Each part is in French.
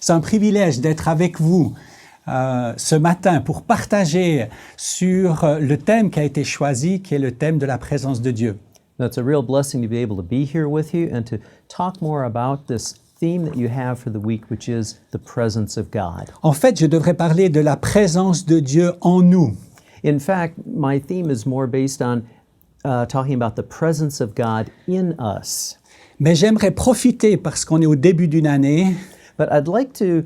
C'est un privilège d'être avec vous ce matin pour partager sur le thème qui a été choisi, qui est le thème de la présence de Dieu. It's a real blessing to be able to be here with you and to talk more about this theme that you have for the week, which is the presence of God. En fait, je devrais parler de la présence de Dieu en nous. In fact, my theme is more based on talking about the presence of God in us. Mais j'aimerais profiter, parce qu'on est au début d'une année, But I'd like to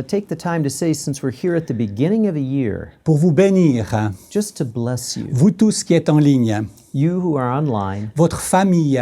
take the time to say, since we're here at the beginning of a year, pour vous bénir, just to bless you, vous tous qui êtes en ligne, you who are online, votre famille,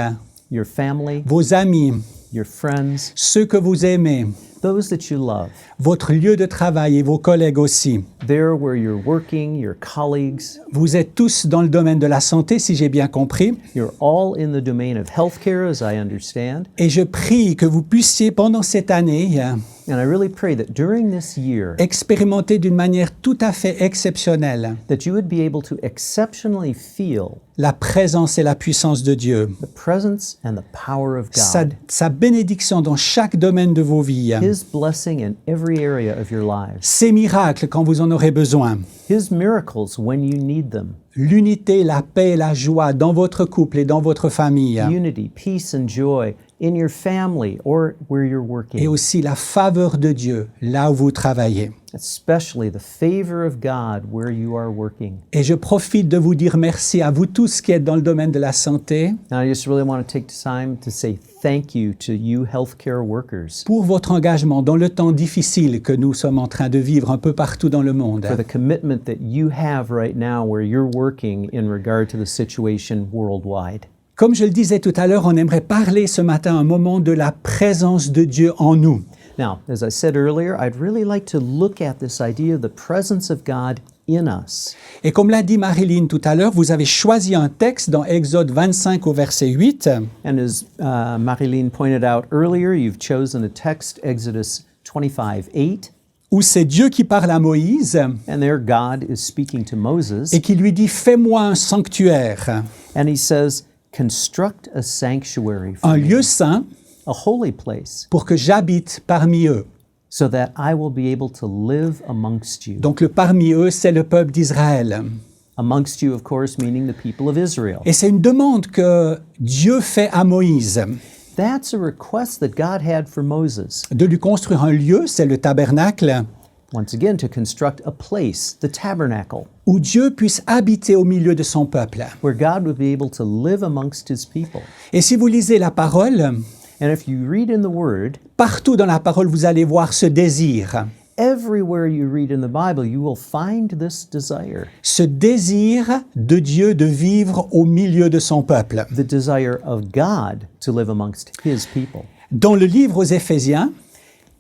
your family, vos amis, your friends, ceux que vous aimez, those that you love, votre lieu de travail et vos collègues aussi. there where you're working, your colleagues. Vous êtes tous dans le domaine de la santé, si j'ai bien compris, You're all in the domain of healthcare, as I understand. et je prie que vous puissiez, pendant cette année, And I really pray that during this year, expérimenter d'une manière tout à fait exceptionnelle that you would be able to exceptionally feel la présence et la puissance de Dieu, the presence and the power of God, sa bénédiction dans chaque domaine de vos vies, His blessing in every area of your lives, ses miracles quand vous en aurez besoin, His miracles when you need them, l'unité, la paix et la joie dans votre couple et dans votre famille, unity, peace, and joy in your family or where you're et working, aussi la faveur de Dieu là où vous travaillez. especially the favor of God where you are working. Et je profite de vous dire merci à vous tous qui êtes dans le domaine de la santé Now, I just really want to take the time to say thank you to you healthcare workers pour votre engagement dans le temps difficile que nous sommes en train de vivre un peu partout dans le monde. for the commitment that you have right now where you're working in regard to the situation worldwide. Comme je le disais tout à l'heure, on aimerait parler ce matin un moment de la présence de Dieu en nous. Now, as I said earlier, I'd really like to look at this idea of the presence of God in us. Et comme l'a dit Marilyn tout à l'heure, vous avez choisi un texte dans Exode 25 au verset 8 And as Marilyn pointed out earlier, you've chosen a text, Exodus 25:8, où c'est Dieu qui parle à Moïse and there God is speaking to Moses, et qui lui dit « Fais-moi un sanctuaire, and he says, construct a sanctuary for un me, lieu saint a holy place, pour que j'habite parmi eux. » so that I will be able to live amongst you. Donc le parmi eux, c'est le peuple d'Israël. Amongst you, of course, meaning the people of Israel. Et c'est une demande que Dieu fait à Moïse That's a request that God had for Moses. de lui construire un lieu, c'est le tabernacle, Once again, to construct a place, the tabernacle, où Dieu puisse habiter au milieu de son peuple. where God would be able to live amongst his people. Et si vous lisez la parole, And if you read in the Word, partout dans la parole, vous allez voir ce désir. everywhere you read in the Bible, you will find this desire, Ce désir de Dieu de vivre au milieu de son peuple. the desire of God to live amongst his people. Dans le livre aux Éphésiens,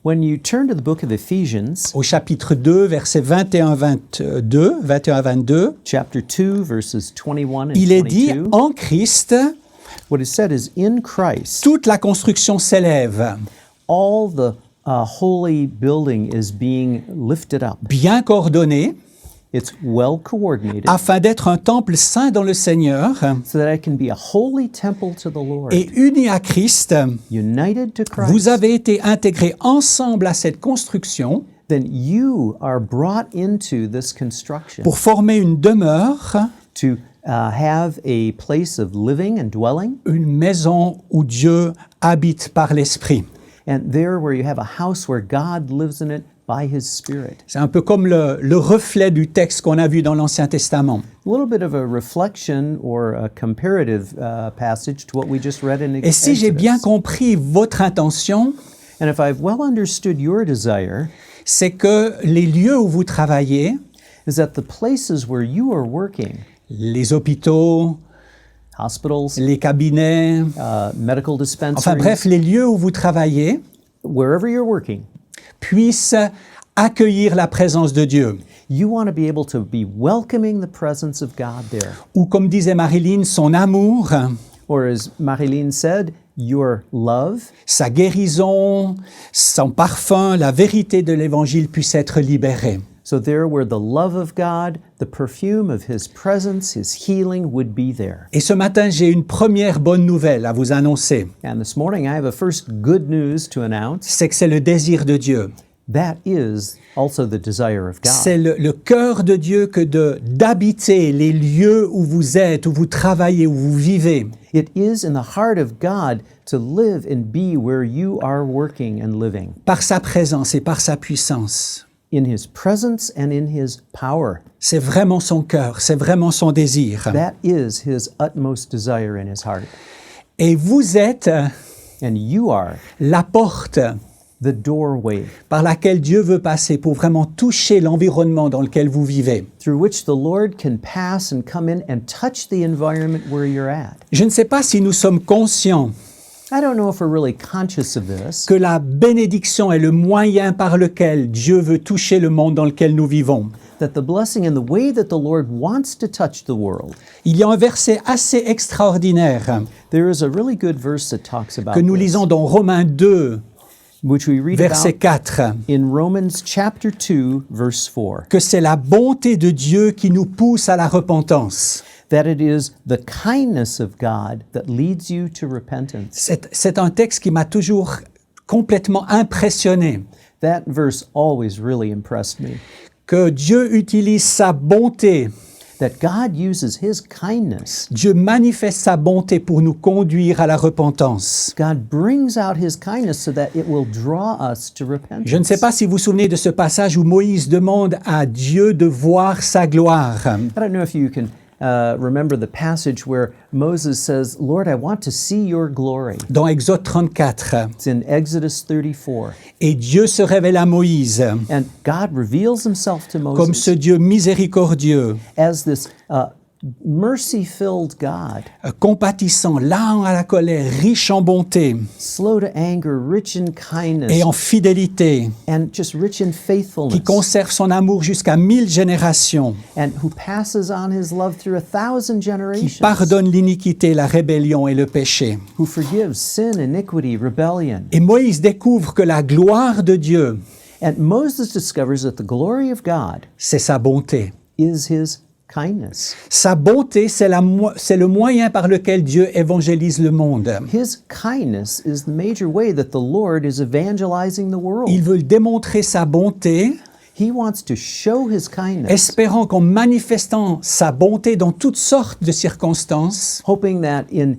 When you turn to the book of Ephesians, au chapitre 2, versets 21 à 22, chapter 2, verses 21 and il est dit, 22, en Christ, what is said is, in Christ, toute la construction s'élève, all the holy building is being lifted up. bien coordonnée, It's well coordinated afin d'être un temple saint dans le Seigneur, so that it can be a holy temple to the Lord. et uni à Christ, United to Christ, vous avez été intégrés ensemble à cette construction then you are brought into this construction pour former une demeure, to have a place of living and dwelling, une maison où Dieu habite par l'Esprit. and there where you have a house where God lives in it by His Spirit. C'est un peu comme le reflet du texte qu'on a vu dans l'Ancien Testament. A little bit of a reflection or a comparative passage to what we just read in Et si j'ai Exodus. bien compris votre intention, And if I've well understood your desire, c'est que les lieux où vous travaillez, is that the places where you are working, les hôpitaux, hospitals, les cabinets, medical dispensaries, enfin bref, les lieux où vous travaillez wherever you're working, puissent accueillir la présence de Dieu. you want to be able to be welcoming the presence of God there. Ou comme disait Marilyn, son amour, Or as Marilyn said, your love, sa guérison, son parfum, la vérité de l'Évangile puissent être libérés. So there where the love of God, the perfume of His presence, His healing would be there. Et ce matin, j'ai une première bonne nouvelle à vous annoncer. And this morning I have a first good news to announce. C'est que c'est le désir de Dieu. That is also the desire of God. C'est le cœur de Dieu que d'habiter les lieux où vous êtes, où vous travaillez, où vous vivez. It is in the heart of God to live and be where you are working and living. Par sa présence et par sa puissance. In His presence and in His power. C'est vraiment son cœur, c'est vraiment son désir. That is His utmost desire in His heart. Et vous êtes And you are la porte the doorway par laquelle Dieu veut passer pour vraiment toucher l'environnement dans lequel vous vivez. through which the Lord can pass and come in and touch the environment where you're at. Je ne sais pas si nous sommes conscients I don't know if we're really conscious of this, que la bénédiction est le moyen par lequel Dieu veut toucher le monde dans lequel nous vivons. that the blessing and the way that the Lord wants to touch the world. Il y a un verset assez extraordinaire There is a really good verse that talks about que nous this, lisons dans Romains 2, which we read verset about 4, in Romans chapter 2, verse 4, que c'est la bonté de Dieu qui nous pousse à la repentance. that it is the kindness of God that leads you to repentance. C'est un texte qui m'a toujours complètement impressionné, That verse always really impressed me, que Dieu utilise sa bonté, that God uses His kindness. Dieu manifeste sa bonté pour nous conduire à la repentance. God brings out His kindness so that it will draw us to repentance. Je ne sais pas si vous vous souvenez de ce passage où Moïse demande à Dieu de voir sa gloire. I don't know if you can remember the passage where Moses says, Lord, I want to see your glory. Dans Exode 34. It's in Exodus 34. Et Dieu se révèle à Moïse And God reveals Himself to comme Moses ce Dieu miséricordieux, as this mercy-filled God, compatissant, lent à la colère, riche en bonté slow to anger, rich in kindness, et en fidélité, and just rich in qui faithfulness, conserve son amour jusqu'à 1000 générations, and who passes on His love through 1,000 qui generations, pardonne l'iniquité, la rébellion et le péché. who forgives sin, iniquity, rebellion. Et Moïse découvre que la gloire de Dieu, And Moses discovers that the glory of God c'est sa bonté. is His kindness. Sa bonté, c'est le moyen par lequel Dieu évangélise le monde. His kindness is the major way that the Lord is evangelizing the world. Il veut démontrer sa bonté, He wants to show His kindness, espérant qu'en manifestant sa bonté dans toutes sortes de circonstances, hoping that in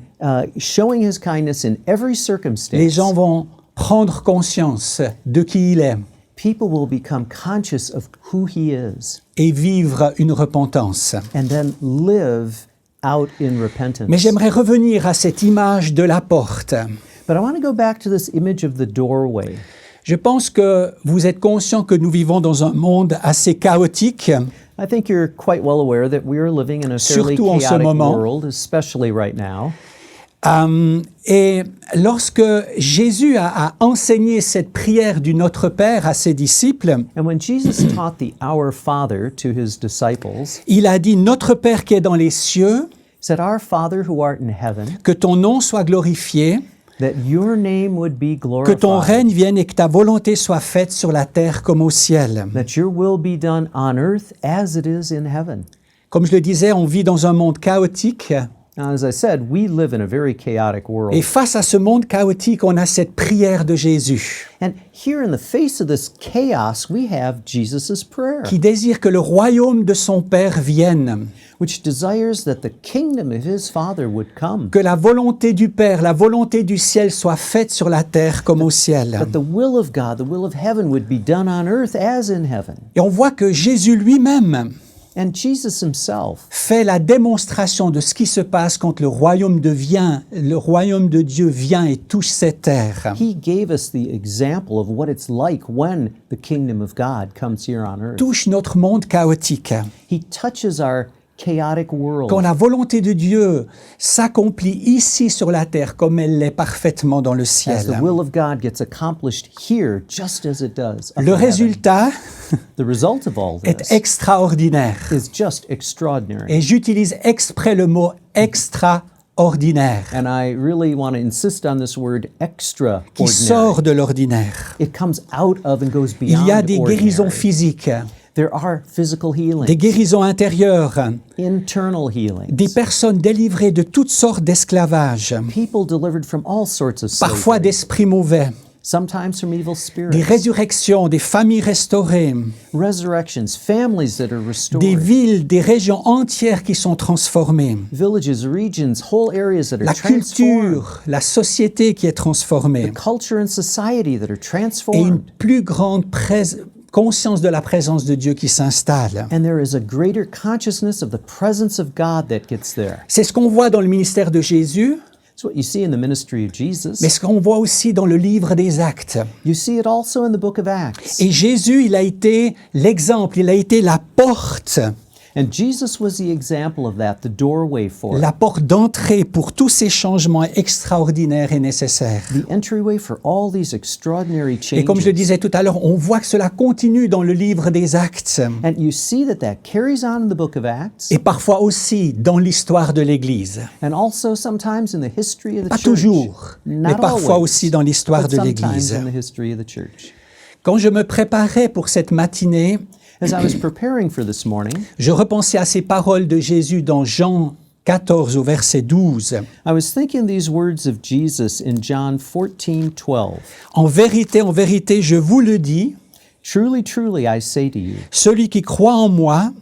showing His kindness in every les circumstance, gens vont prendre conscience de qui il est people will become conscious of who He is et vivre une repentance. and then live out in repentance. Mais j'aimerais revenir à cette image de la porte. But I want to go back to this image of the doorway. Je pense que vous êtes conscient que nous vivons dans un monde assez chaotique, I think you're quite well aware that we are living in a fairly Surtout en ce chaotic moment. world, especially right now. Et lorsque Jésus a enseigné cette prière du Notre Père à ses disciples, And when Jesus taught the Our Father to His disciples, il a dit « Notre Père qui est dans les cieux, He said, Our Father who art in heaven, que ton nom soit glorifié, that your name would be que ton glorified, règne vienne et que ta volonté soit faite sur la terre comme au ciel. » that your will be done on earth as it is in heaven. Comme je le disais, on vit dans un monde chaotique. Now, as I said, we live in a very chaotic world. Et face à ce monde chaotique, on a cette prière de Jésus And here in the face of this chaos, we have Jesus' prayer, qui désire que le royaume de son Père vienne, which desires that the kingdom of His Father would come, que la volonté du Père, la volonté du ciel soit faite sur la terre comme au ciel. that the will of God, the will of heaven would be done on earth as in heaven. Et on voit que Jésus lui-même And Jesus Himself fait la démonstration de ce qui se passe quand le royaume de Dieu vient et touche cette terre. He gave us the example of what it's like when the kingdom of God comes here on earth. Touche notre monde chaotique. He touches our chaotic world. Quand la volonté de Dieu s'accomplit ici sur la terre comme elle l'est parfaitement dans le As the ciel. will of God gets accomplished here just as it does up Le in heaven. résultat The result of all est this extraordinaire. is just extraordinary. Et j'utilise exprès le mot extraordinaire, And I really want to insist on this word qui extraordinary. sort de l'ordinaire. It comes out of and goes Il y a beyond des guérisons ordinary. physiques, There are physical healings, des guérisons intérieures, internal healings, des personnes délivrées de toutes sortes d'esclavages, people delivered from all sorts of parfois slavery, d'esprits mauvais, sometimes from evil des spirits, résurrections, des familles restaurées, resurrections, families that are des restored, villes, des régions entières qui sont transformées, villages, regions, whole areas that are la transformed, culture, la société qui est transformée, culture and society that are et une transformed. plus grande conscience de la présence de Dieu qui s'installe. And there is a greater consciousness of the presence of God that gets there. C'est ce qu'on voit dans le ministère de Jésus, It's what you see in the ministry of Jesus. mais ce qu'on voit aussi dans le livre des Actes. You see it also in the book of Acts. Et Jésus, il a été l'exemple, il a été la porte And Jesus was the example of that, the doorway for it, la porte d'entrée pour tous ces changements extraordinaires et nécessaires. the entryway for all these extraordinary Et comme je le changes. disais tout à l'heure, on voit que cela continue dans le livre des Actes And you see that that carries on in the book of Acts, et parfois aussi dans l'histoire de l'Église. and also sometimes in the history of the Pas church. toujours, mais Not parfois always, aussi dans l'histoire but de sometimes l'Église. in the history of the church. Quand je me préparais pour cette matinée, As I was preparing for this morning, je repensais à ces paroles de Jésus dans Jean 14 au verset 12. I was thinking these words of Jesus in John 14:12. En vérité, je vous le dis, Truly, truly, I say to you, celui qui croit en moi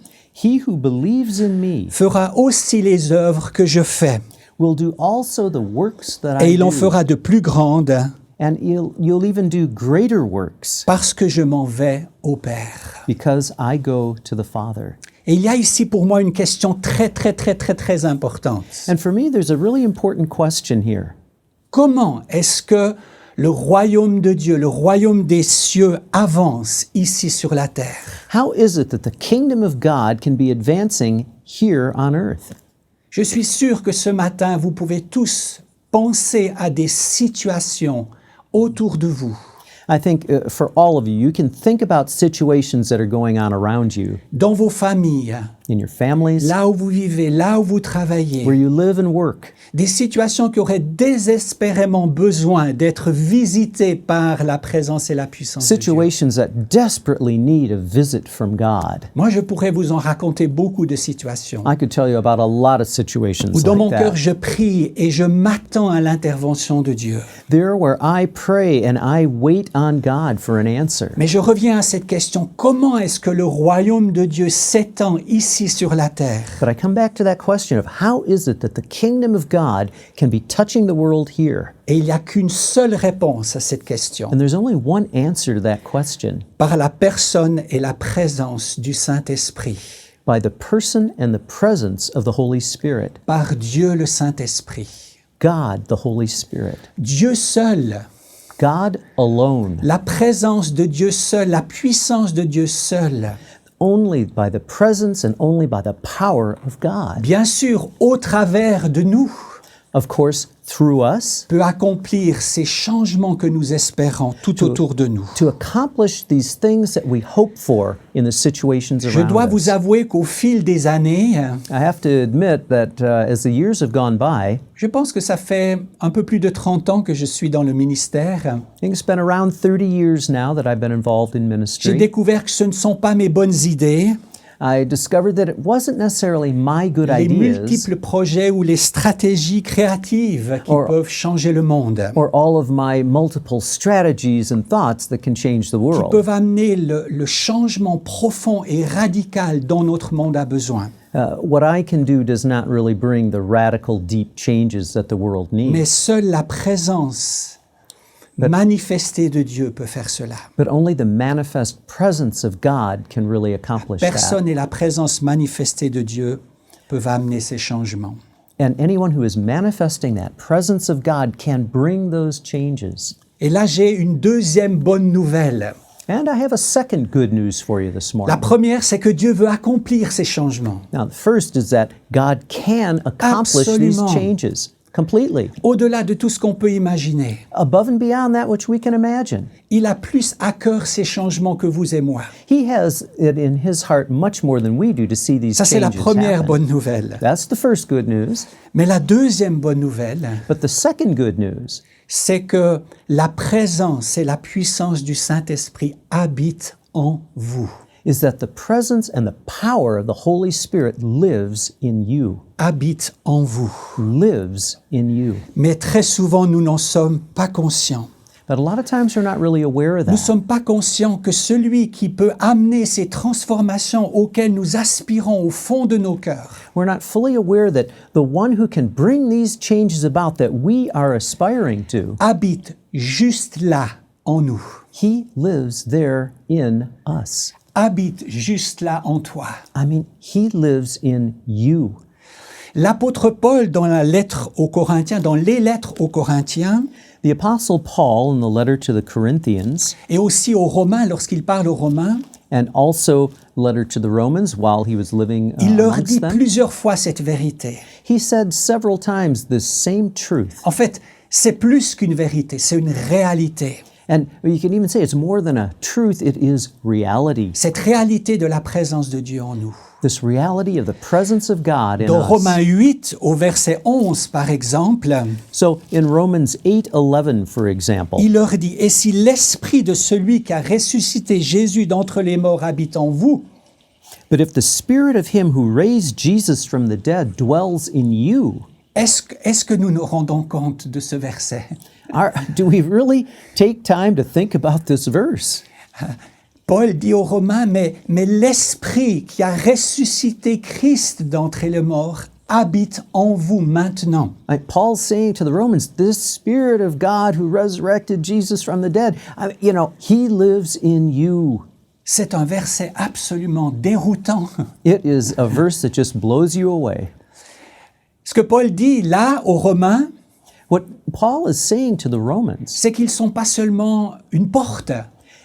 he who believes in me fera aussi les œuvres que je fais, will do also the works that et I il en do, fera de plus grandes, and you'll even do greater works, parce que je m'en vais au Père. because I go to the Father. Et il y a ici pour moi une question très importante. And for me, there's a really important question here. Comment est-ce que le royaume de Dieu, le royaume des cieux avance ici sur la terre? How is it that the kingdom of God can be advancing here on earth? Je suis sûr que ce matin, vous pouvez tous penser à des situations autour de vous, I think for all of you, you can think about situations that are going on around you, dans vos familles, in your families, là où vous vivez, là où vous travaillez, where you live and work. des situations qui auraient désespérément besoin d'être visitées par la présence et la puissance de Dieu. Situations that desperately need a visit from God. Moi, je pourrais vous en raconter beaucoup de situations I could tell you about a lot of situations où dans mon like cœur, that. je prie et je m'attends à l'intervention de Dieu. There where I pray and I wait on God for an answer. Mais je reviens à cette question, comment est-ce que le royaume de Dieu s'étend ici sur la terre? But I come back to that question of how is it that the kingdom of God can be touching the world here? Et il n'y a qu'une seule réponse à cette question, And there's only one answer to that question, par la personne et la présence du Saint-Esprit, by the person and the presence of the Holy Spirit. par Dieu le Saint-Esprit. God, the Holy Spirit. Dieu seul, God alone. la présence de Dieu seul, la puissance de Dieu seul. Only by the presence and only by the power of God. Bien sûr, au travers de nous, Of course, through us, peut accomplir ces changements que nous espérons tout autour de nous. to accomplish these things that we hope for in the situations Je around dois us. vous avouer qu'au fil des années, I have to admit that as the years have gone by, je pense que ça fait un peu plus de 30 ans que je suis dans le ministère. I think it's been around 30 years now that I've been involved in J'ai ministry. découvert que ce ne sont pas mes bonnes idées, I discovered that it wasn't necessarily my good les ideas multiples projets ou les stratégies créatives qui Or- peuvent changer le monde, or all of my multiple strategies and thoughts that can change the qui world. peuvent amener le changement profond et radical dont notre monde a besoin. What I can do does not really bring the radical, deep changes that the world Mais needs. seule la présence manifestée de Dieu peut faire cela. But only the manifest presence of God can really accomplish that. Personne et la présence manifestée de Dieu peuvent amener ces changements. And anyone who is manifesting that presence of God can bring those changes. Et là, j'ai une deuxième bonne nouvelle. And I have a second good news for you this La morning. première, c'est que Dieu veut accomplir ces changements. Now, the first is that God can accomplish Absolument. these changes completely, Au-delà de tout ce qu'on peut imaginer, above and beyond that which we can imagine. il a plus à cœur ces changements que vous et moi. He has it in his heart much more than we do to see these Ça, c'est la changes première happen. bonne nouvelle. That's the first good news. Mais la deuxième bonne nouvelle, But the second good news c'est que la présence et la puissance du Saint-Esprit habitent en vous. is that the presence and the power of the Holy Spirit lives in you. habite en vous. Lives in you. Mais très souvent, nous n'en sommes pas conscients. But a lot of times we're not really aware of Nous ne that. sommes pas conscients que celui qui peut amener ces transformations auxquelles nous aspirons au fond de nos cœurs We're not fully aware that the one who can bring these changes about that we are aspiring to, habite juste là en nous, he lives there in us. habite juste là en toi. I mean, he lives in you. L'apôtre Paul, dans la lettre aux Corinthiens, dans les lettres aux Corinthiens, The Apostle Paul, in the letter to the Corinthians, et aussi aux Romains, lorsqu'il parle aux Romains, and also letter to the Romans while he was living il leur amongst dit them, plusieurs fois cette vérité. he said several times this same truth. En fait, c'est plus qu'une vérité, c'est une réalité. And you can even say it's more than a truth, it is reality. Cette réalité de la présence de Dieu en nous. This reality of the presence of God in Dans Romains us. 8, au verset 11, par exemple, So in Romans 8:11, for example, il leur dit, « Et si l'esprit de celui qui a ressuscité Jésus d'entre les morts habite en vous, but if the spirit of him who raised Jesus from the dead dwells in you, est-ce que nous nous rendons compte de ce verset? do we really take time to think about this verse? Paul dit aux Romains, mais l'esprit qui a ressuscité Christ d'entre les morts habite en vous maintenant. Like Paul's saying to the Romans, this Spirit of God who resurrected Jesus from the dead, he lives in you. C'est un verset absolument déroutant. It is a verse that just blows you away. Ce que Paul dit là aux Romains, What Paul is saying to the Romans c'est qu'ils ne sont pas seulement une porte,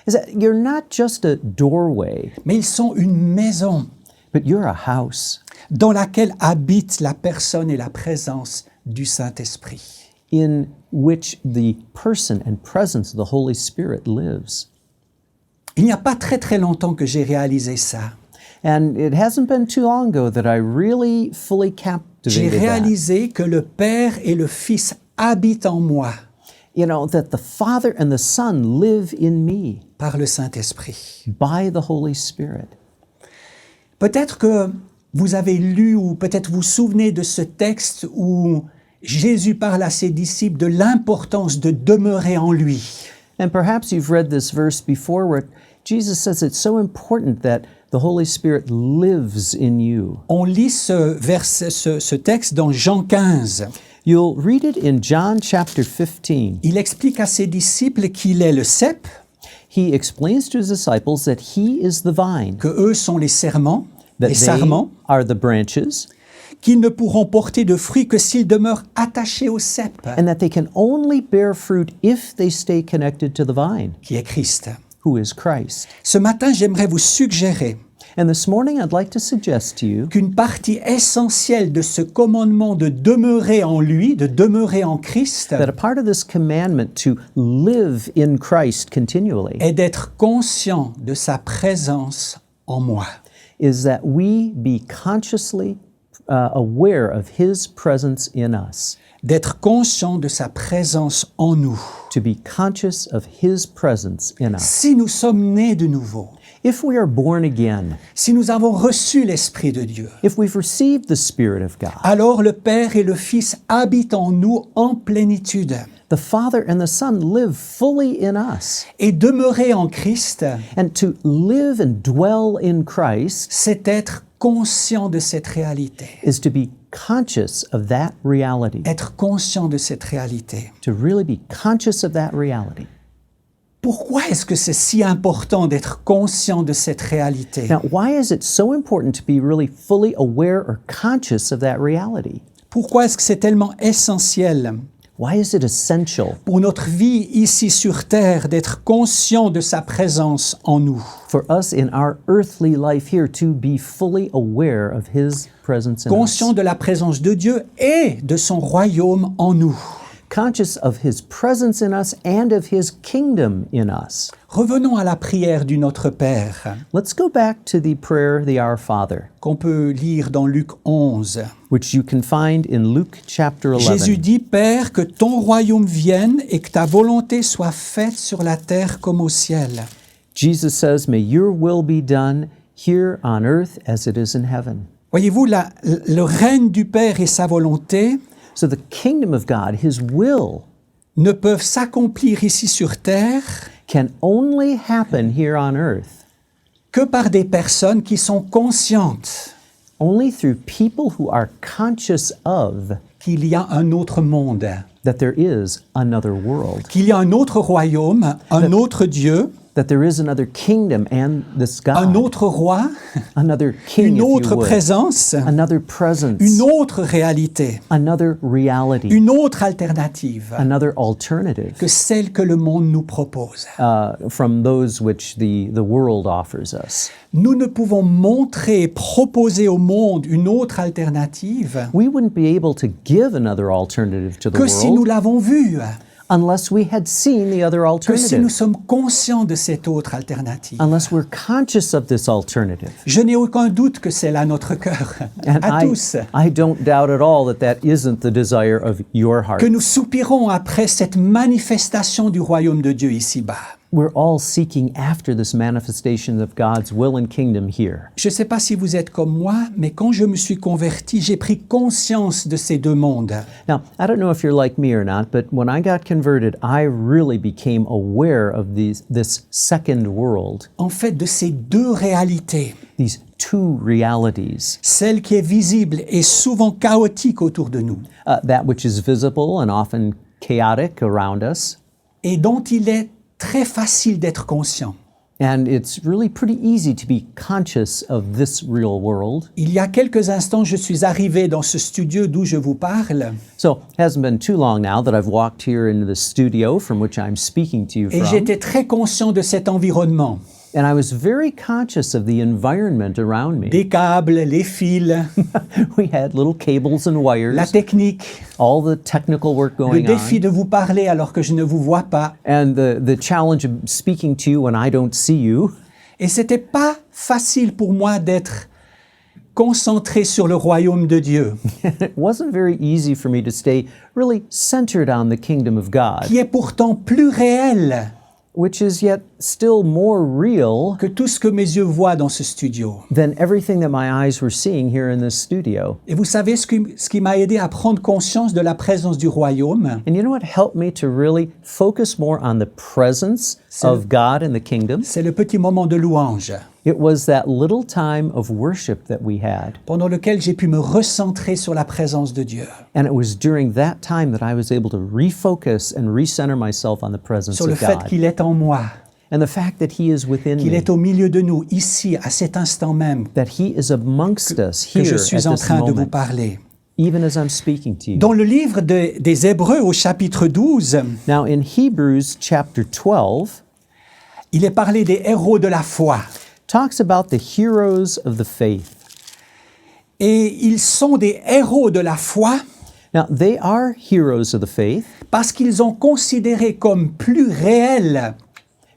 is that you're not just a doorway, mais ils sont une maison but you're a house dans laquelle habite la personne et la présence du Saint-Esprit. in which the person and presence of the Holy Spirit lives. Il n'y a pas très très longtemps que j'ai réalisé ça. And it hasn't been too long ago that I really fully J'ai captivated that. réalisé que le Père et le Fils habitent en moi That the Father and the Son live in me par le Saint-Esprit. by the Holy Spirit. Peut-être que vous avez lu ou peut-être vous souvenez de ce texte où Jésus parle à ses disciples de l'importance de demeurer en lui. And perhaps you've read this verse before where Jesus says it's so important that the Holy Spirit lives in you. On lit ce texte dans Jean 15. You'll read it in John chapter 15. Il explique à ses disciples qu'il est le cep, He explains to his disciples that he is the vine, que eux sont les serments, that les they sarments, are the branches, qu'ils ne pourront porter de fruits que s'ils demeurent attachés au cep, and that they can only bear fruit if they stay connected to the vine, qui est Christ. who is Christ. Ce matin, j'aimerais vous suggérer And this morning I'd like to suggest to you qu'une partie essentielle de ce commandement de demeurer en lui, de demeurer en Christ, that a part of this commandment to live in Christ continually est d'être conscient de sa présence en moi. is that we be consciously aware of his presence in us, D'être conscient de sa présence en nous. to be conscious of his presence in us. Si nous sommes nés de nouveau, If we are born again, si nous avons reçu l'Esprit de Dieu, if we've received the Spirit of God, alors le Père et le Fils habitent en nous en plénitude. the Father and the Son live fully in us. Et demeurer en Christ, And to live and dwell in Christ c'est être conscient de cette réalité. is to be conscious of that reality, Être conscient de cette réalité. to really be conscious of that reality. Pourquoi est-ce que c'est si important d'être conscient de cette réalité? Now, why is it so important to be really fully aware or conscious of that reality? Pourquoi est-ce que c'est tellement essentiel Why is it essential pour notre vie ici sur Terre d'être conscient de sa présence en nous? for us in our earthly life here to be fully aware of his presence in Conscient us? de la présence de Dieu et de son royaume en nous. Conscious of his presence in us and of his kingdom in us. Revenons à la prière du Notre Père, Let's go back to the prayer, the Our Father, qu'on peut lire dans Luc 11. which you can find in Luke chapter 11. Jésus dit, Père, que ton royaume vienne et que ta volonté soit faite sur la terre comme au ciel. Jesus says, "May your will be done here on earth as it is in heaven." Voyez-vous, le règne du Père et sa volonté So the kingdom of God, his will, ne peuvent s'accomplir ici sur terre can only happen here on earth que par des personnes qui sont conscientes only through people who are conscious of qu'il y a un autre monde, that there is another world, qu'il y a un autre royaume, un autre Dieu, that there is another kingdom and this un God, autre roi, another king, une if you autre would, présence, another presence, une autre réalité, another reality, une autre alternative another alternative que celle que le monde nous propose. from those which the world offers us. Nous ne pouvons montrer, proposer au monde une autre alternative We wouldn't be able to give another alternative to the que si nous world l'avons vue, unless we had seen the other que si nous alternative, sommes conscients de cette autre alternative. unless we're conscious of this alternative. Je n'ai aucun doute que c'est là notre cœur, And à tous, I don't doubt at all that that isn't the desire of your heart. que nous soupirons après cette manifestation du royaume de Dieu ici-bas. We're all seeking after this manifestation of God's will and kingdom here. Je ne sais pas si vous êtes comme moi, mais quand je me suis converti, j'ai pris conscience de ces deux mondes. Now, I don't know if you're like me or not, but when I got converted, I really became aware of this second world, En fait, de ces deux réalités, these two realities, celle qui est visible et souvent chaotique autour de nous, that which is visible and often chaotic around us, et dont il est très facile d'être conscient. and it's really pretty easy to be conscious of this real world. Il y a quelques instants, je suis arrivé dans ce studio d'où je vous parle, So it hasn't been too long now that I've walked here into the studio from which I'm speaking to you et from. j'étais très conscient de cet environnement. And I was very conscious of the environment around me. Des câbles, les fils, We had little cables and la wires, technique, all the technical work le going défi on, de vous parler alors que je ne vous vois pas. and the challenge of speaking to you when I don't see you. Et c'était pas facile pour moi d'être concentré sur le royaume de Dieu, It wasn't very easy for me to stay really centered on the kingdom of God, qui est pourtant plus réel which is yet still more real que tout ce que mes yeux voient dans ce studio. than everything that my eyes were seeing here in this studio. Et vous savez ce qui m'a aidé à prendre conscience de la présence du royaume? And you know what helped me to really focus more on the presence of God in the kingdom? C'est le petit moment de louange It was that little time of worship that we had. pendant lequel j'ai pu me recentrer sur la présence de Dieu, And it was during that time that I was able to refocus and recenter myself on the presence sur le of fait God. qu'il est en moi, And the fact that He is within qu'il me, est au milieu de nous, ici, à cet instant même, that He is amongst us que here je at suis en this train de vous moment, parler. even as I'm speaking to you. Dans le livre des Hébreux au chapitre 12, Now in Hebrews chapter 12, il est parlé des héros de la foi. talks about the heroes of the faith. Et ils sont des héros de la foi Now they are heroes of the faith parce qu'ils ont considéré comme plus réel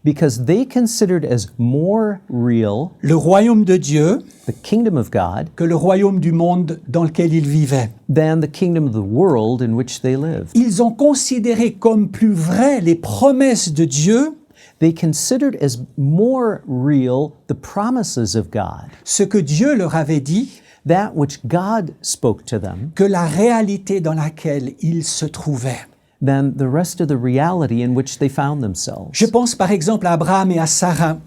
because they considered as more real le royaume de Dieu the kingdom of God que le royaume du monde dans lequel ils vivaient. than the kingdom of the world in which they lived. Ils ont considéré comme plus vraies les promesses de Dieu, They considered as more real the promises of God, ce que Dieu leur avait dit, that which God spoke to them, que la réalité dans laquelle ils se trouvaient. than the rest of the reality in which they found themselves. Je pense par exemple à Abraham et à Sarah,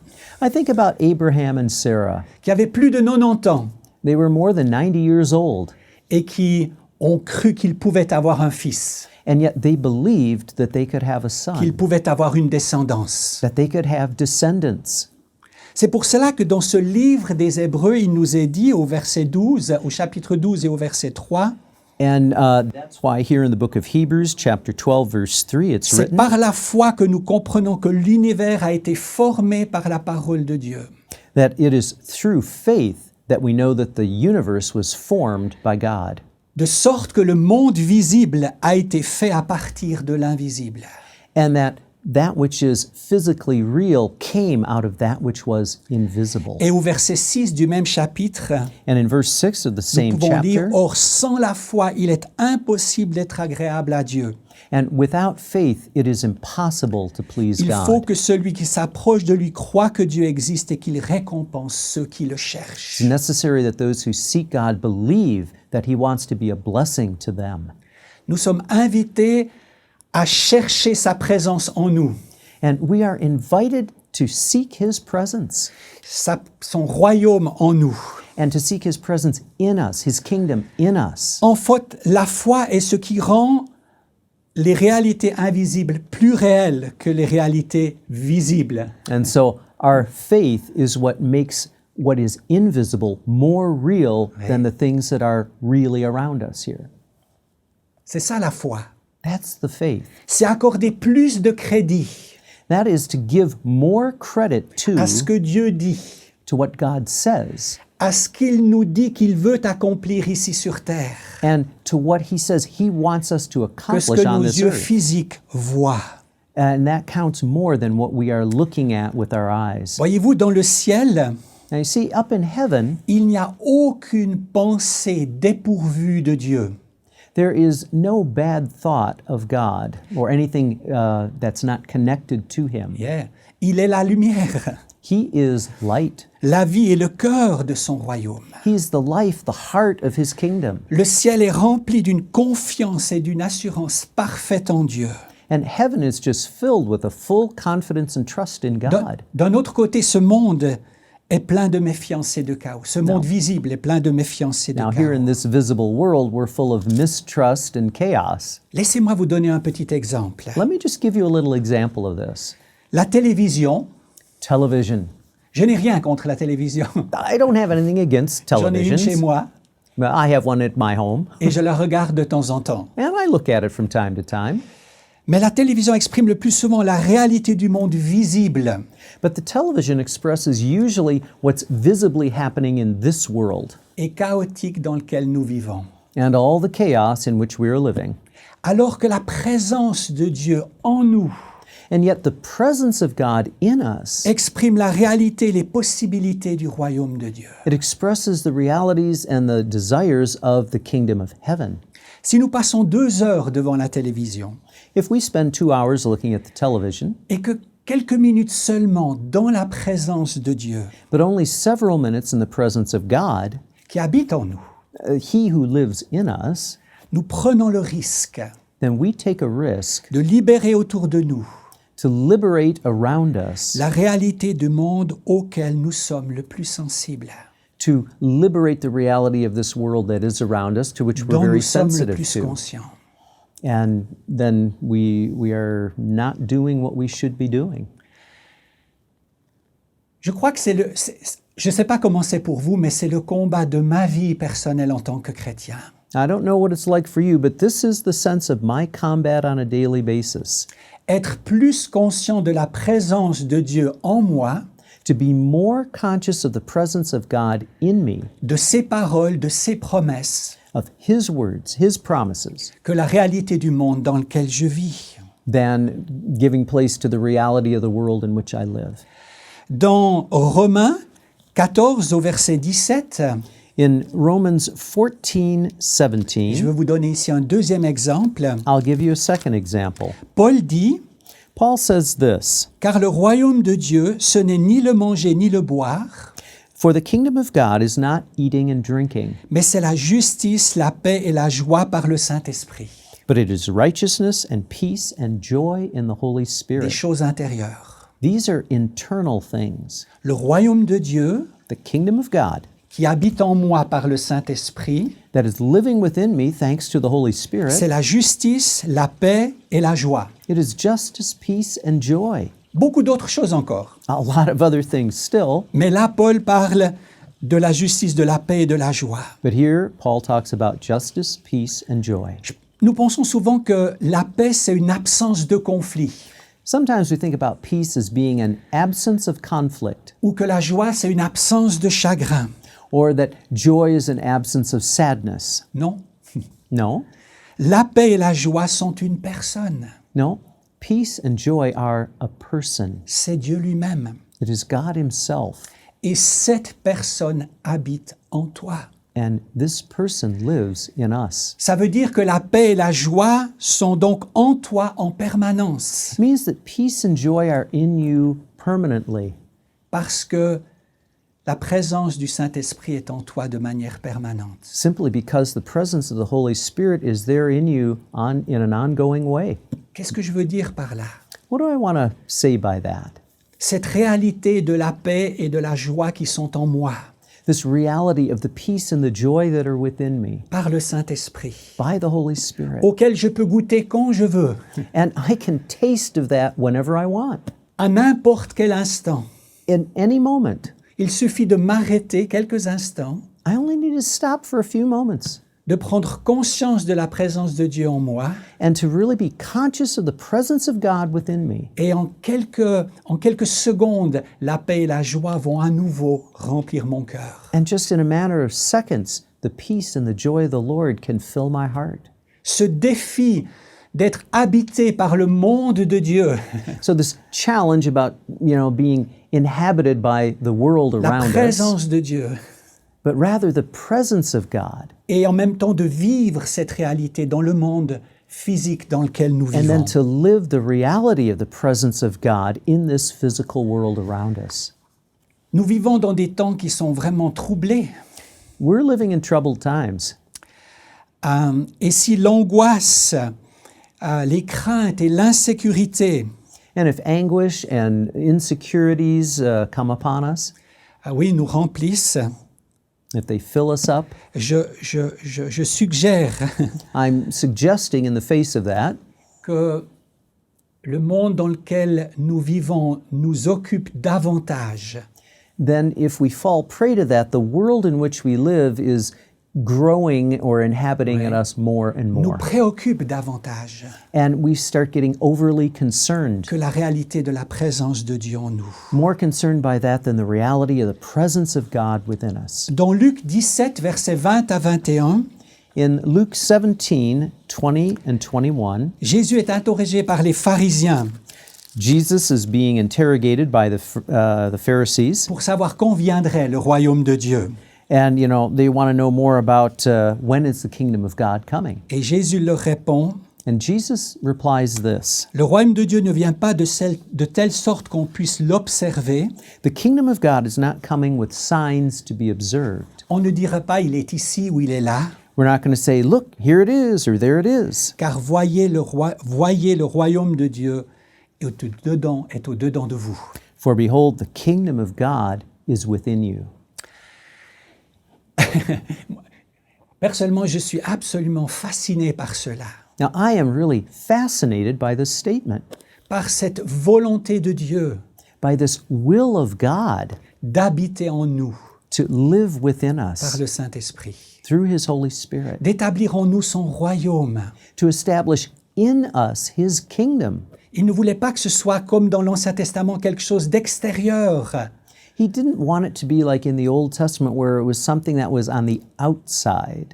I think about Abraham and Sarah. qui avaient plus de 90 ans They were more than 90 years old, et qui ont cru qu'ils pouvaient avoir un fils, and yet they believed that they could have a qu'ils son, pouvaient avoir une descendance. that they could have descendants. C'est pour cela que dans ce livre des Hébreux, il nous est dit au verset 12, au chapitre 12 et au verset 3, And that's why here in the book of Hebrews, chapter 12, verse 3, it's c'est written par la foi que nous comprenons que l'univers a été formé par la parole de Dieu. that it is through faith that we know that the universe was formed by God, De sorte que le monde visible a été fait à partir de l'invisible. and that that which is physically real came out of that which was invisible. Et au verset 6 du même chapitre, And in verse 6 of the nous same pouvons lire, chapter, Or sans la foi, il est impossible d'être agréable à Dieu. and without faith it is impossible to please Il faut God. que celui qui s'approche de lui croit que Dieu existe et qu'il récompense ceux qui le cherchent. It's necessary that those who seek God believe that He wants to be a blessing to them. Nous sommes invités à chercher sa présence en nous, And we are invited to seek His presence son royaume en nous. and to seek His presence in us, His kingdom in us. En fait, la foi est ce qui rend les réalités invisibles plus réelles que les réalités visibles. And so our faith is what makes what is invisible more real than the things that are really around us here. C'est ça la foi. That's the faith. C'est accorder plus de crédit That is to give more credit à ce que Dieu dit, to what God says à ce qu'il nous dit qu'il veut accomplir ici sur terre, and to what He says He wants us to que ce accomplish que on nos this yeux earth. physiques voient. And that counts more than what we are looking at with our eyes. Voyez-vous, dans le ciel, Now you see, up in heaven, il n'y a aucune pensée dépourvue de Dieu. there is no bad thought of God or anything that's not connected to Him. Yeah. Il est la lumière. He is light. La vie est le cœur de son royaume. He's the life, the heart of His kingdom. Le ciel est rempli d'une confiance et d'une assurance parfaite en Dieu. And heaven is just filled with a full confidence and trust in God. D'un autre côté, ce monde est plein de méfiance et de chaos. Ce monde visible est plein de méfiance et de Now, here in chaos. this visible world, we're full of mistrust and chaos. Laissez-moi vous donner un petit exemple. Let me just give you a little example of this. La télévision, Television. je n'ai rien contre la télévision. I don't have anything against J'en ai une chez televisions. moi But I have one at my home, et je la regarde de temps en temps. and I look at it from time to time. Mais la télévision exprime le plus souvent la réalité du monde visible. But the television expresses usually what's visibly happening in this world Et chaotique dans lequel nous vivons. and all the chaos in which we are living. Alors que la présence de Dieu en nous And yet the presence of God in us, exprime la réalité et les possibilités du royaume de Dieu. it expresses the realities and the desires of the kingdom of heaven. Si nous passons 2 heures devant la télévision If we spend 2 hours looking at the television, et que quelques minutes seulement dans la présence de Dieu but only several minutes in the presence of God, qui habite en nous, He who lives in us, nous prenons le risque then we take a risk de libérer autour de nous to liberate around us, la réalité du monde auquel nous sommes le plus sensibles, to liberate the reality of this world that is around us, to which we're dont very nous sommes le sensitive plus to. conscients. And then we are not doing what we should be doing. Je crois que je ne sais pas comment c'est pour vous, mais c'est le combat de ma vie personnelle en tant que chrétien. I don't know what it's like for you, but this is the sense of my combat on a daily basis. Être plus conscient de la présence de Dieu en moi, To be more conscious of the presence of God in me, de ses paroles, de ses promesses, of His words, His promises, que la réalité du monde dans lequel je vis. than giving place to the reality of the world in which I live. Dans Romains 14 au verset 17, In Romans 14:17, je vais vous donner ici un deuxième exemple. I'll give you a second example. Paul dit, Paul says this, car le royaume de Dieu, ce n'est ni le manger ni le boire, "For the kingdom of God is not eating and drinking, mais c'est la justice, la paix et la joie par le Saint-Esprit, but it is righteousness and peace and joy in the Holy des Spirit." choses intérieures. These are internal things. Le royaume de Dieu, The kingdom of God qui habite en moi par le Saint-Esprit, that is living within me thanks to the Holy c'est Spirit. la justice, la paix et la joie. It is justice, peace, and joy. Beaucoup d'autres choses encore. A lot of other things still, Mais là, Paul parle de la justice, de la paix et de la joie. but here Paul talks about justice, peace, and joy. Nous pensons souvent que la paix, c'est une absence de conflit, Sometimes we think about peace as being an absence of conflict, ou que la joie, c'est une absence de chagrin. or that joy is an absence of sadness. Non. No, La paix et la joie sont une personne. no. Peace and joy are a person. C'est Dieu lui-même. It is God Himself. Et cette personne habite en toi. And this person lives in us. Ça veut dire que la paix et la joie sont donc en toi en permanence. It means that peace and joy are in you permanently Parce que la présence du Saint-Esprit est en toi de manière permanente. simply because the presence of the Holy Spirit is there in you in an ongoing way. Qu'est-ce que je veux dire par là? What do I want to say by that? Cette réalité de la paix et de la joie qui sont en moi, This reality of the peace and the joy that are within me par le Saint-Esprit, by the Holy Spirit. auquel je peux goûter quand je veux, And I can taste of that whenever I want, à n'importe quel instant. in any moment. Il suffit de m'arrêter quelques instants, I only need to stop for a few moments de prendre conscience de la présence de Dieu en moi, and to really be conscious of the presence of God within me. et en quelques secondes, la paix et la joie vont à nouveau remplir mon cœur. And just in a matter of seconds, the peace and the joy of the Lord can fill my heart. Ce défi d'être habité par le monde de Dieu, So this challenge about, being inhabited by the world la around us, présence de Dieu, but rather the presence of God, et en même temps de vivre cette réalité dans le monde physique dans lequel nous and vivons. then to live the reality of the presence of God in this physical world around us. Nous vivons dans des temps qui sont vraiment troublés. We're living in troubled times. Et si l'angoisse, les craintes et l'insécurité, And if anguish and insecurities come upon us, oui, nous remplissent, if they fill us up, je suggère I'm suggesting in the face of that que le monde dans lequel nous vivons nous occupe davantage. then if we fall prey to that, the world in which we live is growing or inhabiting in us more and Nous more. préoccupe davantage And we start getting overly concerned, que la réalité de la présence de Dieu en nous. more concerned by that than the reality of the presence of God within us. Dans Luc 17, versets 20 à 21, In Luke 17, 20 and 21, Jésus est interrogé par les pharisiens Jesus is being interrogated by the Pharisees. pour savoir quand viendrait le royaume de Dieu. And, they want to know more about when is the kingdom of God coming. Et Jésus leur répond, And Jesus replies this, le royaume de Dieu ne vient pas de telle sorte qu'on puisse l'observer. the kingdom of God is not coming with signs to be observed. On ne dira pas il est ici ou il est là, We're not going to say, look, here it is, or there it is. car voyez le royaume de Dieu est au-dedans de vous. For behold, the kingdom of God is within you. Personnellement, je suis absolument fasciné par cela, Now, I am really fascinated by this statement, par cette volonté de Dieu by this will of God d'habiter en nous to live within par us le Saint-Esprit, through His Holy Spirit, d'établir en nous son royaume. to establish in us His kingdom. Il ne voulait pas que ce soit comme dans l'Ancien Testament quelque chose d'extérieur, He didn't want it to be like in the Old Testament where it was something that was on the outside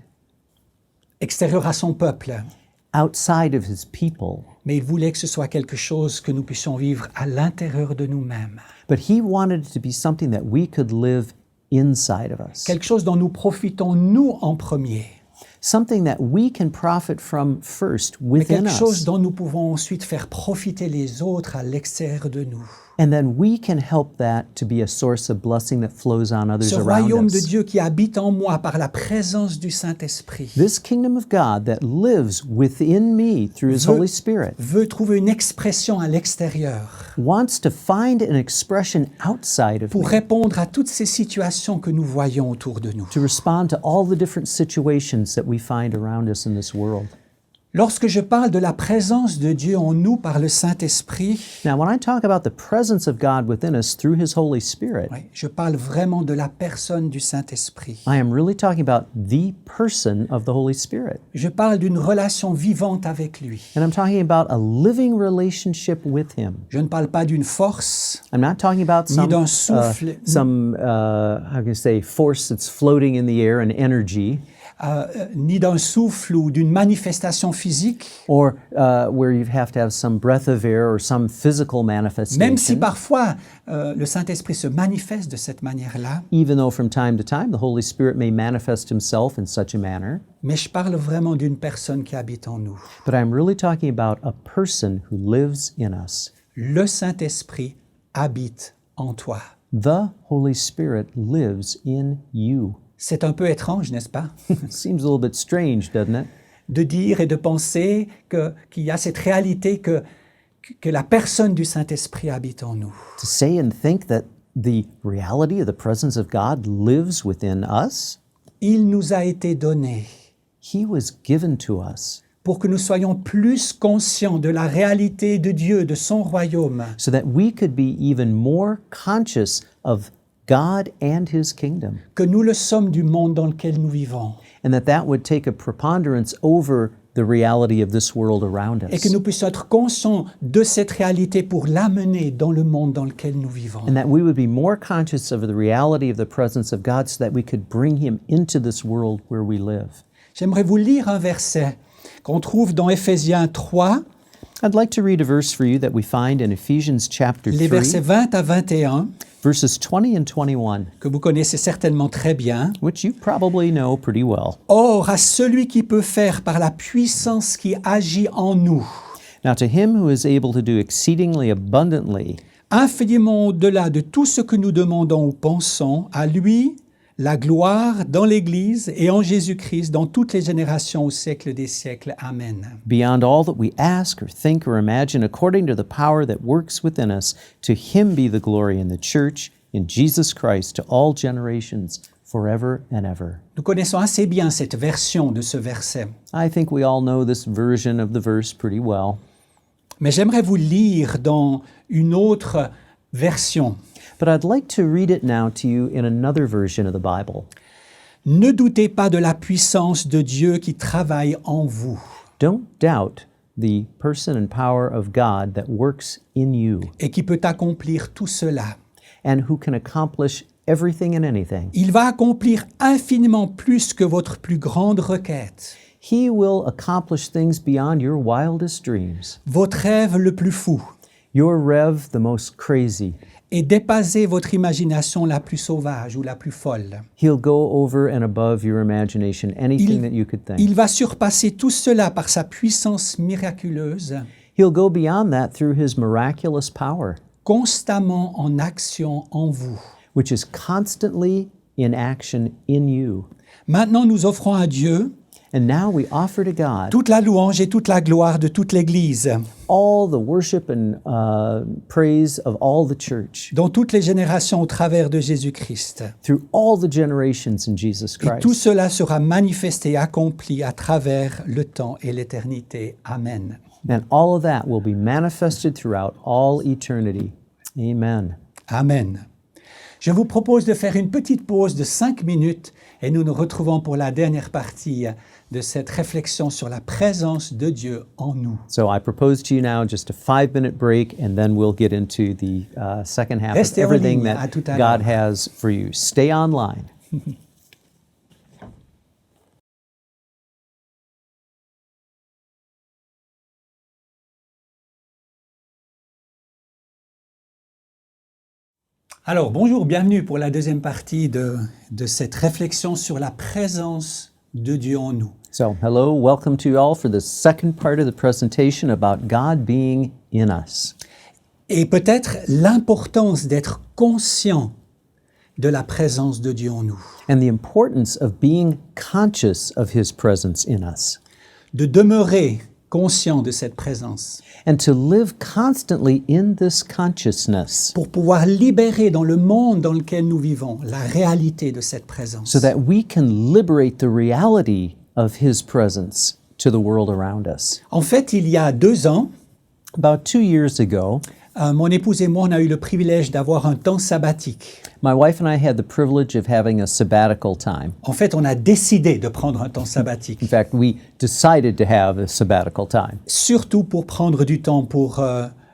extérieur à son peuple, of His people. mais il voulait que ce soit quelque chose que nous puissions vivre à l'intérieur de nous-mêmes, But He wanted it to be something that we could live inside of us. quelque chose dont nous profitons nous en premier, Something that we can profit from first mais within quelque chose us. dont nous pouvons ensuite faire profiter les autres à l'extérieur de nous. And then we can help that to be a source of blessing that flows on others Ce around royaume de us. Dieu qui habite en moi par la présence du Saint-Esprit This kingdom of God that lives within me through His Holy Spirit veut trouver une expression à l'extérieur wants to find an expression outside of pour me répondre à toutes ces situations que nous voyons autour de nous. to respond to all the different situations that we find around us in this world. Lorsque je parle de la présence de Dieu en nous par le Saint-Esprit, Now, when I talk about the presence of God within us through His Holy Spirit, oui, je parle vraiment de la personne du Saint-Esprit. I am really talking about the person of the Holy Spirit. Je parle d'une relation vivante avec lui. And I'm talking about a living relationship with Him. Je ne parle pas d'une force, I'm not talking about ni d'un souffle, how can I say, force that's floating in the air, an energy. ni d'un souffle ou d'une manifestation physique, or where you have to have some breath of air or some physical même si manifestation. parfois le Saint-Esprit se manifeste de cette manière-là, Even though from time to time the Holy Spirit may manifest himself in such a manner. mais je parle vraiment d'une personne qui habite en nous. But I'm really talking about a person who lives in us. Le Saint-Esprit habite en toi. The Holy Spirit lives in you. C'est un peu étrange, n'est-ce pas? It seems a little bit strange, doesn't it? De dire et de penser qu'il y a cette réalité que la personne du Saint-Esprit habite en nous. To say and think that the reality of the presence of God lives within us. Il nous a été donné He was given to us pour que nous soyons plus conscients de la réalité de Dieu, de son royaume, so that we could be even more conscious of God and His kingdom, que nous le sommes du monde dans lequel nous vivons, and that would take a preponderance over the reality of this world around et que us, nous puissions être conscients de cette réalité pour l'amener dans le monde dans lequel nous vivons. and that we would be more conscious of the reality of the presence of God so that we could bring Him into this world where we live. J'aimerais vous lire un verset qu'on trouve dans Éphésiens 3, I'd like to read a verse for you that we find in Ephesians chapter les 3, versets 20 à 21, verses 20 and 21, que vous connaissez certainement très bien. which you probably know pretty well. Or, à celui qui peut faire par la puissance qui agit en nous, Now to Him who is able to do exceedingly abundantly, infiniment au-delà de tout ce que nous demandons ou pensons, à lui la gloire dans l'Église et en Jésus-Christ dans toutes les générations au siècle des siècles. Amen. beyond all that we ask or think or imagine, according to the power that works within us, to Him be the glory in the church, in Jesus Christ, to all generations, forever and ever. Nous connaissons assez bien cette version de ce verset, I think we all know this version of the verse pretty well, mais j'aimerais vous lire dans une autre version. but I'd like to read it now to you in another version of the Bible. Ne doutez pas de la puissance de Dieu qui travaille en vous Don't doubt the person and power of God that works in you et qui peut accomplir tout cela. and who can accomplish everything and anything. Il va accomplir infiniment plus que votre plus grande requête, He will accomplish things beyond your wildest dreams, votre rêve le plus fou, your rev the most crazy. et dépasser votre imagination la plus sauvage ou la plus folle. He'll go over and above your imagination, anything that you could think. Il va surpasser tout cela par sa puissance miraculeuse, He'll go beyond that through His miraculous power, constamment en action en vous. which is constantly in action in you. Maintenant, nous offrons à Dieu And now we offer to God toute la louange et toute la gloire de toute l'Église, all the worship and praise of all the church dans toutes les générations au travers de Jésus-Christ. through all the generations in Jesus Et tout Christ. cela sera manifesté et accompli à travers le temps et l'éternité. Amen. And all of that will be manifested throughout all eternity. Amen. Amen. Je vous propose de faire une petite pause de 5 minutes et nous nous retrouvons pour la dernière partie de cette réflexion sur la présence de Dieu en nous. So I propose to you now just a 5-minute break, and then we'll get into the second half Restez of en everything ligne. that À tout à God l'heure. has for you. Stay online. Alors, bonjour, bienvenue pour la deuxième partie de cette réflexion sur la présence de Dieu en nous. So, hello, welcome to you all for the second part of the presentation about God being in us. Et peut-être l'importance d'être conscient de la présence de Dieu en nous, And the importance of being conscious of His presence in us. de demeurer conscient de cette présence, And to live constantly in this consciousness pour pouvoir libérer dans le monde dans lequel nous vivons la réalité de cette présence. so that we can liberate the reality of His presence to the world around us. En fait, il y a 2 ans, About 2 years ago, mon épouse et moi, on a eu le privilège d'avoir un temps sabbatique. my wife and I had the privilege of having a sabbatical time. En fait, on a décidé de prendre un temps sabbatique, In fact, we decided to have a sabbatical time, surtout pour prendre du temps pour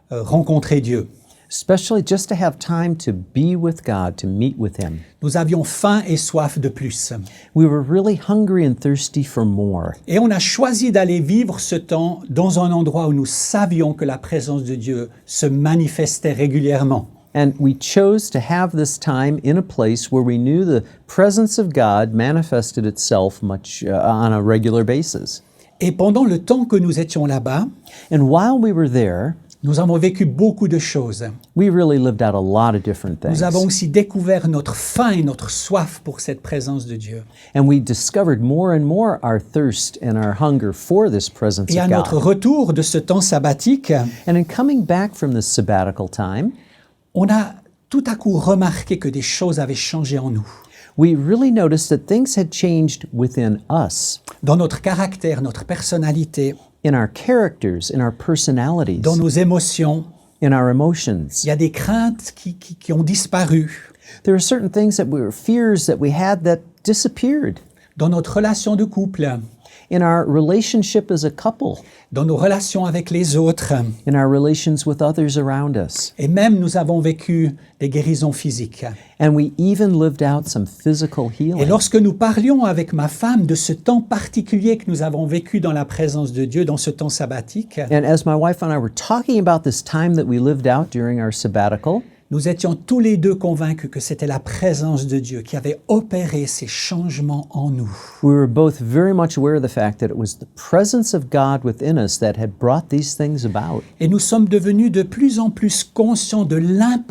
rencontrer Dieu. especially just to have time to be with God, to meet with Him. Nous avions faim et soif de plus. We were really hungry and thirsty for more. Et on a choisi d'aller vivre ce temps dans un endroit où nous savions que la présence de Dieu se manifestait régulièrement. And we chose to have this time in a place where we knew the presence of God manifested itself much on a regular basis. Et pendant le temps que nous étions là-bas, And while we were there, nous avons vécu beaucoup de choses. we really lived out a lot of different things. Nous avons aussi découvert notre faim et notre soif pour cette présence de Dieu. And we discovered more and more our thirst and our hunger for this presence Et à of notre God. retour de ce temps sabbatique, And in coming back from this sabbatical time, on a tout à coup remarqué que des choses avaient changé en nous. we really noticed that things had changed within us, Dans notre caractère, notre personnalité, in our characters, in our personalities, dans nos émotions, in our emotions. il y a des craintes qui ont disparu. There are certain things that were fears that we had that disappeared Dans notre relation de couple, in our relationship as a couple, dans nos relations avec les autres, in our relations with others around us. et même nous avons vécu des guérisons physiques. And we even lived out some physical Et healing. lorsque nous parlions avec ma femme de ce temps particulier que nous avons vécu dans la présence de Dieu, dans ce temps sabbatique, And as my wife and I were talking about this time that we lived out during our sabbatical, nous étions tous les deux convaincus que c'était la présence de Dieu qui avait opéré ces changements en nous. we were both very much aware of the fact that it was the presence of God within us that had brought these things about. Et nous sommes devenus de plus en plus conscients de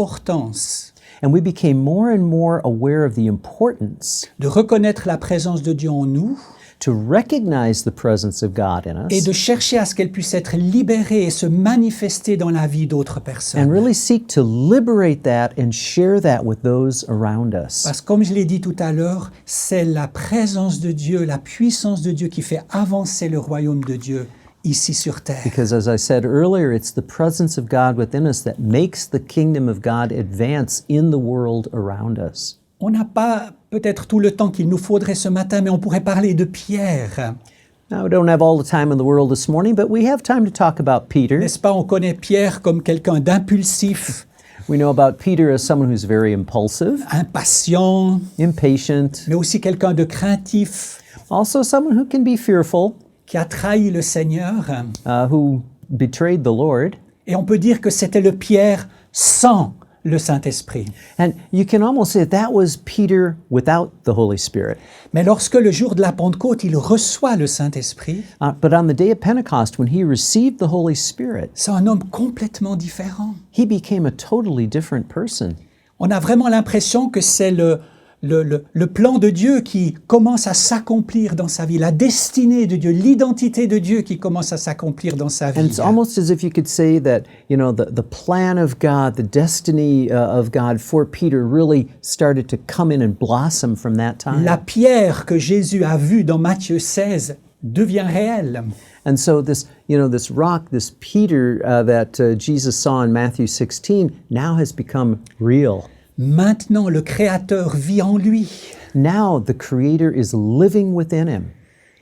l'importance And we became more and more aware of the importance de reconnaître la présence de Dieu en nous to recognize the presence of God in et us de chercher à ce qu'elle puisse être libérée et se manifester dans la vie d'autres and personnes. really seek to liberate that and share that with those around us. Parce que comme je l'ai dit tout à l'heure, c'est la présence de Dieu, la puissance de Dieu qui fait avancer le royaume de Dieu ici sur terre. Because as I said earlier, it's the presence of God within us that makes the kingdom of God advance in the world around us. On n'a pas peut-être tout le temps qu'il nous faudrait ce matin, mais on pourrait parler de Pierre. Now, we don't have all the time in the world this morning, but we have time to talk about Peter. N'est-ce pas, on connaît Pierre comme quelqu'un d'impulsif, We know about Peter as someone who's very impulsive, impatient, impatient, mais aussi quelqu'un de craintif, also someone who can be fearful, qui a trahi le Seigneur. who betrayed the Lord. Et on peut dire que c'était le Pierre sans le Saint-Esprit. And you can almost say that was Peter without the Holy Spirit. Mais lorsque le jour de la Pentecôte, il reçoit le Saint-Esprit, But on the day of Pentecost, when he received the Holy Spirit, c'est un homme complètement différent. he became a totally different person. On a vraiment l'impression que c'est le plan de Dieu qui commence à s'accomplir dans sa vie, la destinée de Dieu, l'identité de Dieu qui commence à s'accomplir dans sa And vie. it's almost as if you could say that, you know, the plan of God, the destiny of God for Peter really started to come in and blossom from that time. La pierre que Jésus a vue dans Matthieu 16 devient réelle. And so this, you know, this rock, this Peter that Jesus saw in Matthew 16 now has become real. Maintenant, le Créateur vit en lui. Now the Creator is living within him.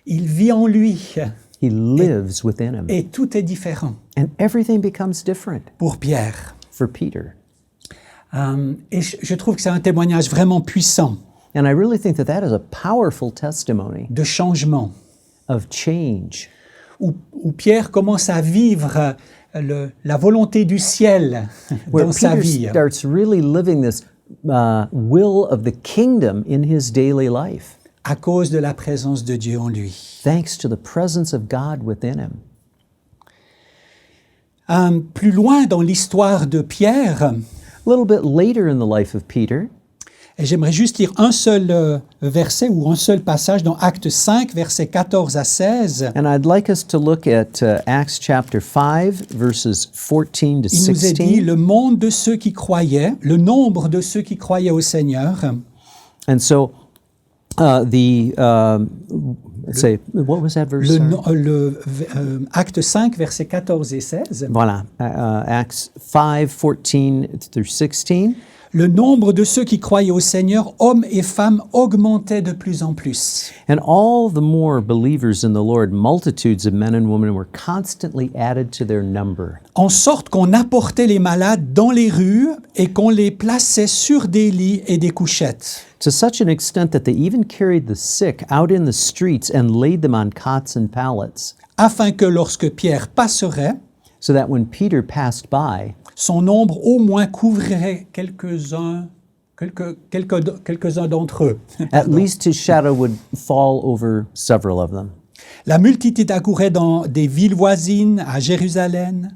Il vit en lui He lives within him. et tout est différent And everything becomes different pour Pierre. for Peter. Et je trouve que c'est un témoignage vraiment puissant And I really think that that is a powerful testimony de changement, of change, où Pierre commence à vivre la volonté du ciel where dans sa Peter vie. starts really living this will of the kingdom in his daily life, À cause de la présence de Dieu en lui. thanks to the presence of God within him. Plus loin dans l'histoire de Pierre, A little bit later in the life of Peter, et j'aimerais juste lire un seul verset ou un seul passage dans Actes 5, versets 14 à 16. and I'd like us to look at Acts chapter 5, verses 14 to Il nous est dit, 16. le monde de ceux qui croyaient, le nombre de ceux qui croyaient au Seigneur, And so let's say, what was that verse? Sorry? Acte 5, versets 14 et 16. Voilà, Acts 5, 14 through 16. Le nombre de ceux qui croyaient au Seigneur, hommes et femmes, augmentait de plus en plus. And all the more believers in the Lord, multitudes of men and women were constantly added to their number. En sorte qu'on apportait les malades dans les rues et qu'on les plaçait sur des lits et des couchettes. To such an extent that they even carried the sick out in the streets and laid them on cots and pallets, Afin que lorsque Pierre passerait, so that when Peter passed by, son ombre au moins couvrirait quelques-uns d'entre eux. at least his shadow would fall over several of them. La multitude accourait dans des villes voisines, à Jérusalem,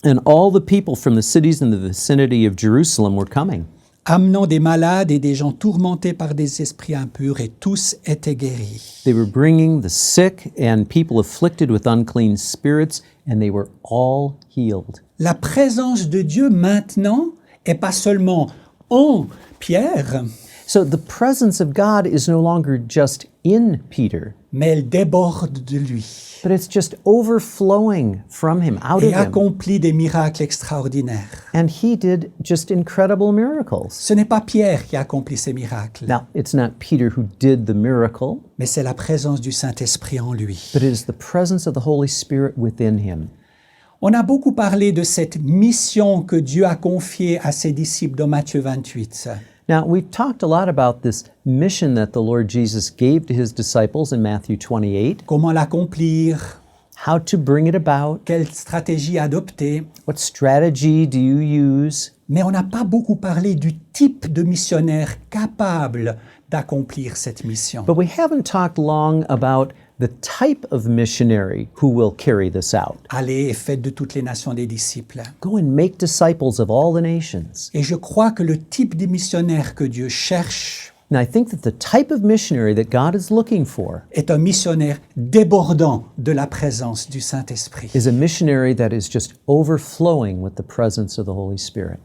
And all the people from the cities in the vicinity of Jerusalem were coming, amenant des malades et des gens tourmentés par des esprits impurs, et tous étaient guéris. They were bringing the sick and people afflicted with unclean spirits, and they were all healed. La présence de Dieu maintenant est pas seulement en Pierre, So the presence of God is no longer just in Peter, mais elle déborde de lui but it's just overflowing from him, out of et him. accomplit des miracles extraordinaires. And he did just incredible miracles. Ce n'est pas Pierre qui accomplit ces miracles, Now, it's not Peter who did the miracle, mais c'est la présence du Saint-Esprit en lui. but it is the presence of the Holy Spirit within him. On a beaucoup parlé de cette mission que Dieu a confiée à ses disciples dans Matthieu 28. Now, we've talked a lot about this mission that the Lord Jesus gave to his disciples in Matthew 28, Comment l'accomplir? how to bring it about, Quelle stratégie adopter? what strategy do you use? Mais on n'a pas beaucoup parlé du type de missionnaire capable d'accomplir cette mission. But we haven't talked long about the type of missionary who will carry this out. Allez et faites de toutes les nations des disciples. Go and make disciples of all the nations. Et je crois que le type de missionnaire que Dieu cherche And I think that the type of missionary that God is looking for est un missionnaire débordant de la présence du Saint-Esprit. is a missionary that is just overflowing with the presence of the Holy Spirit.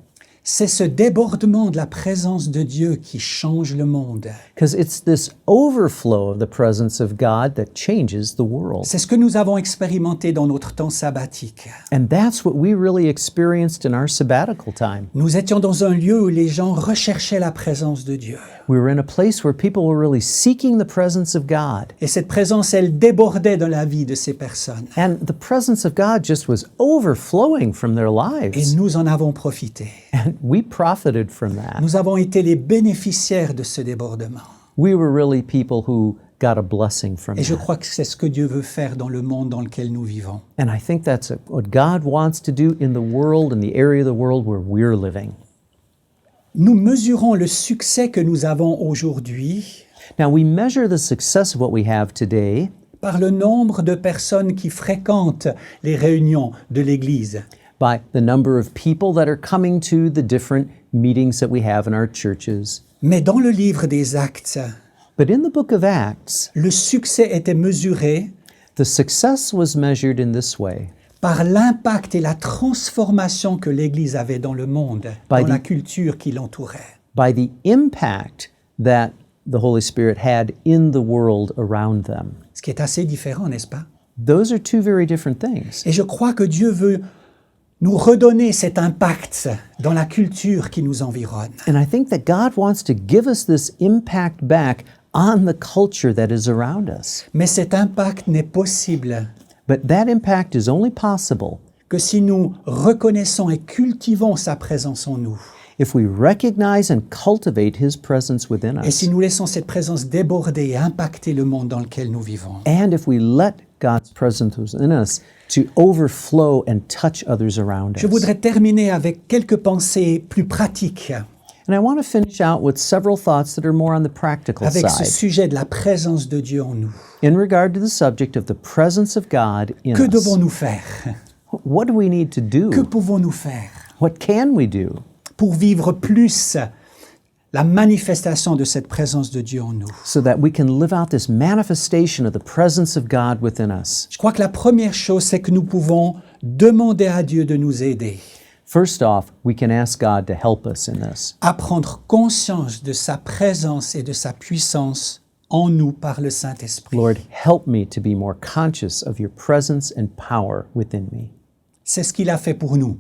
C'est ce débordement de la présence de Dieu qui change le monde. Because it's this overflow of the presence of God that changes the world. C'est ce que nous avons expérimenté dans notre temps sabbatique. And that's what we really experienced in our sabbatical time. Nous étions dans un lieu où les gens recherchaient la présence de Dieu. We were in a place where people were really seeking the presence of God. Et cette présence, elle débordait dans la vie de ces personnes. And the presence of God just was overflowing from their Et lives. nous en avons profité. And we profited from that. Nous avons été les bénéficiaires de ce débordement. We were really people who got a blessing from Et je that. crois que c'est ce que Dieu veut faire dans le monde dans lequel nous vivons. And I think that's what God wants to do in the world, in the area of the world where we're living. Nous mesurons le succès que nous avons aujourd'hui Now, we measure the success of what we have today par le nombre de personnes qui fréquentent les réunions de l'Église. by the number of people that are coming to the different meetings that we have in our churches. Mais dans le livre des Actes, But in the book of Acts, le succès était mesuré the success was measured in this way. par l'impact et la transformation que l'Église avait dans le monde, By dans the- la culture qui l'entourait. By the impact that the Holy Spirit had in the world around them. Ce qui est assez différent, n'est-ce pas? Those are two very different things. Et je crois que Dieu veut nous redonner cet impact dans la culture qui nous environne. And I think that God wants to give us this impact back on the culture that is around us. Mais cet impact n'est possible But that impact is only possible que si nous reconnaissons et cultivons sa présence en nous. if we recognize and cultivate His presence within Et us. si nous laissons cette présence déborder et impacter le monde dans lequel nous vivons. And if we let God's presence within us to overflow and touch others around Je us. voudrais terminer avec quelques pensées plus pratiques And I want to finish out with several thoughts that are more on the practical avec ce side sujet de la présence de Dieu en nous. in regard to the subject of the presence of God in Que us. devons-nous faire? What do we need to Que do? pouvons-nous faire What can we do pour vivre plus la manifestation de cette présence de Dieu en nous? so that we can live out this manifestation of the presence of God within us? Je crois que la première chose, c'est que nous pouvons demander à Dieu de nous aider First off, we can ask God to help us in this, à prendre conscience de sa présence et de sa puissance en nous par le Saint-Esprit. Lord, help me to be more conscious of your presence and power within me. C'est ce qu'il a fait pour nous.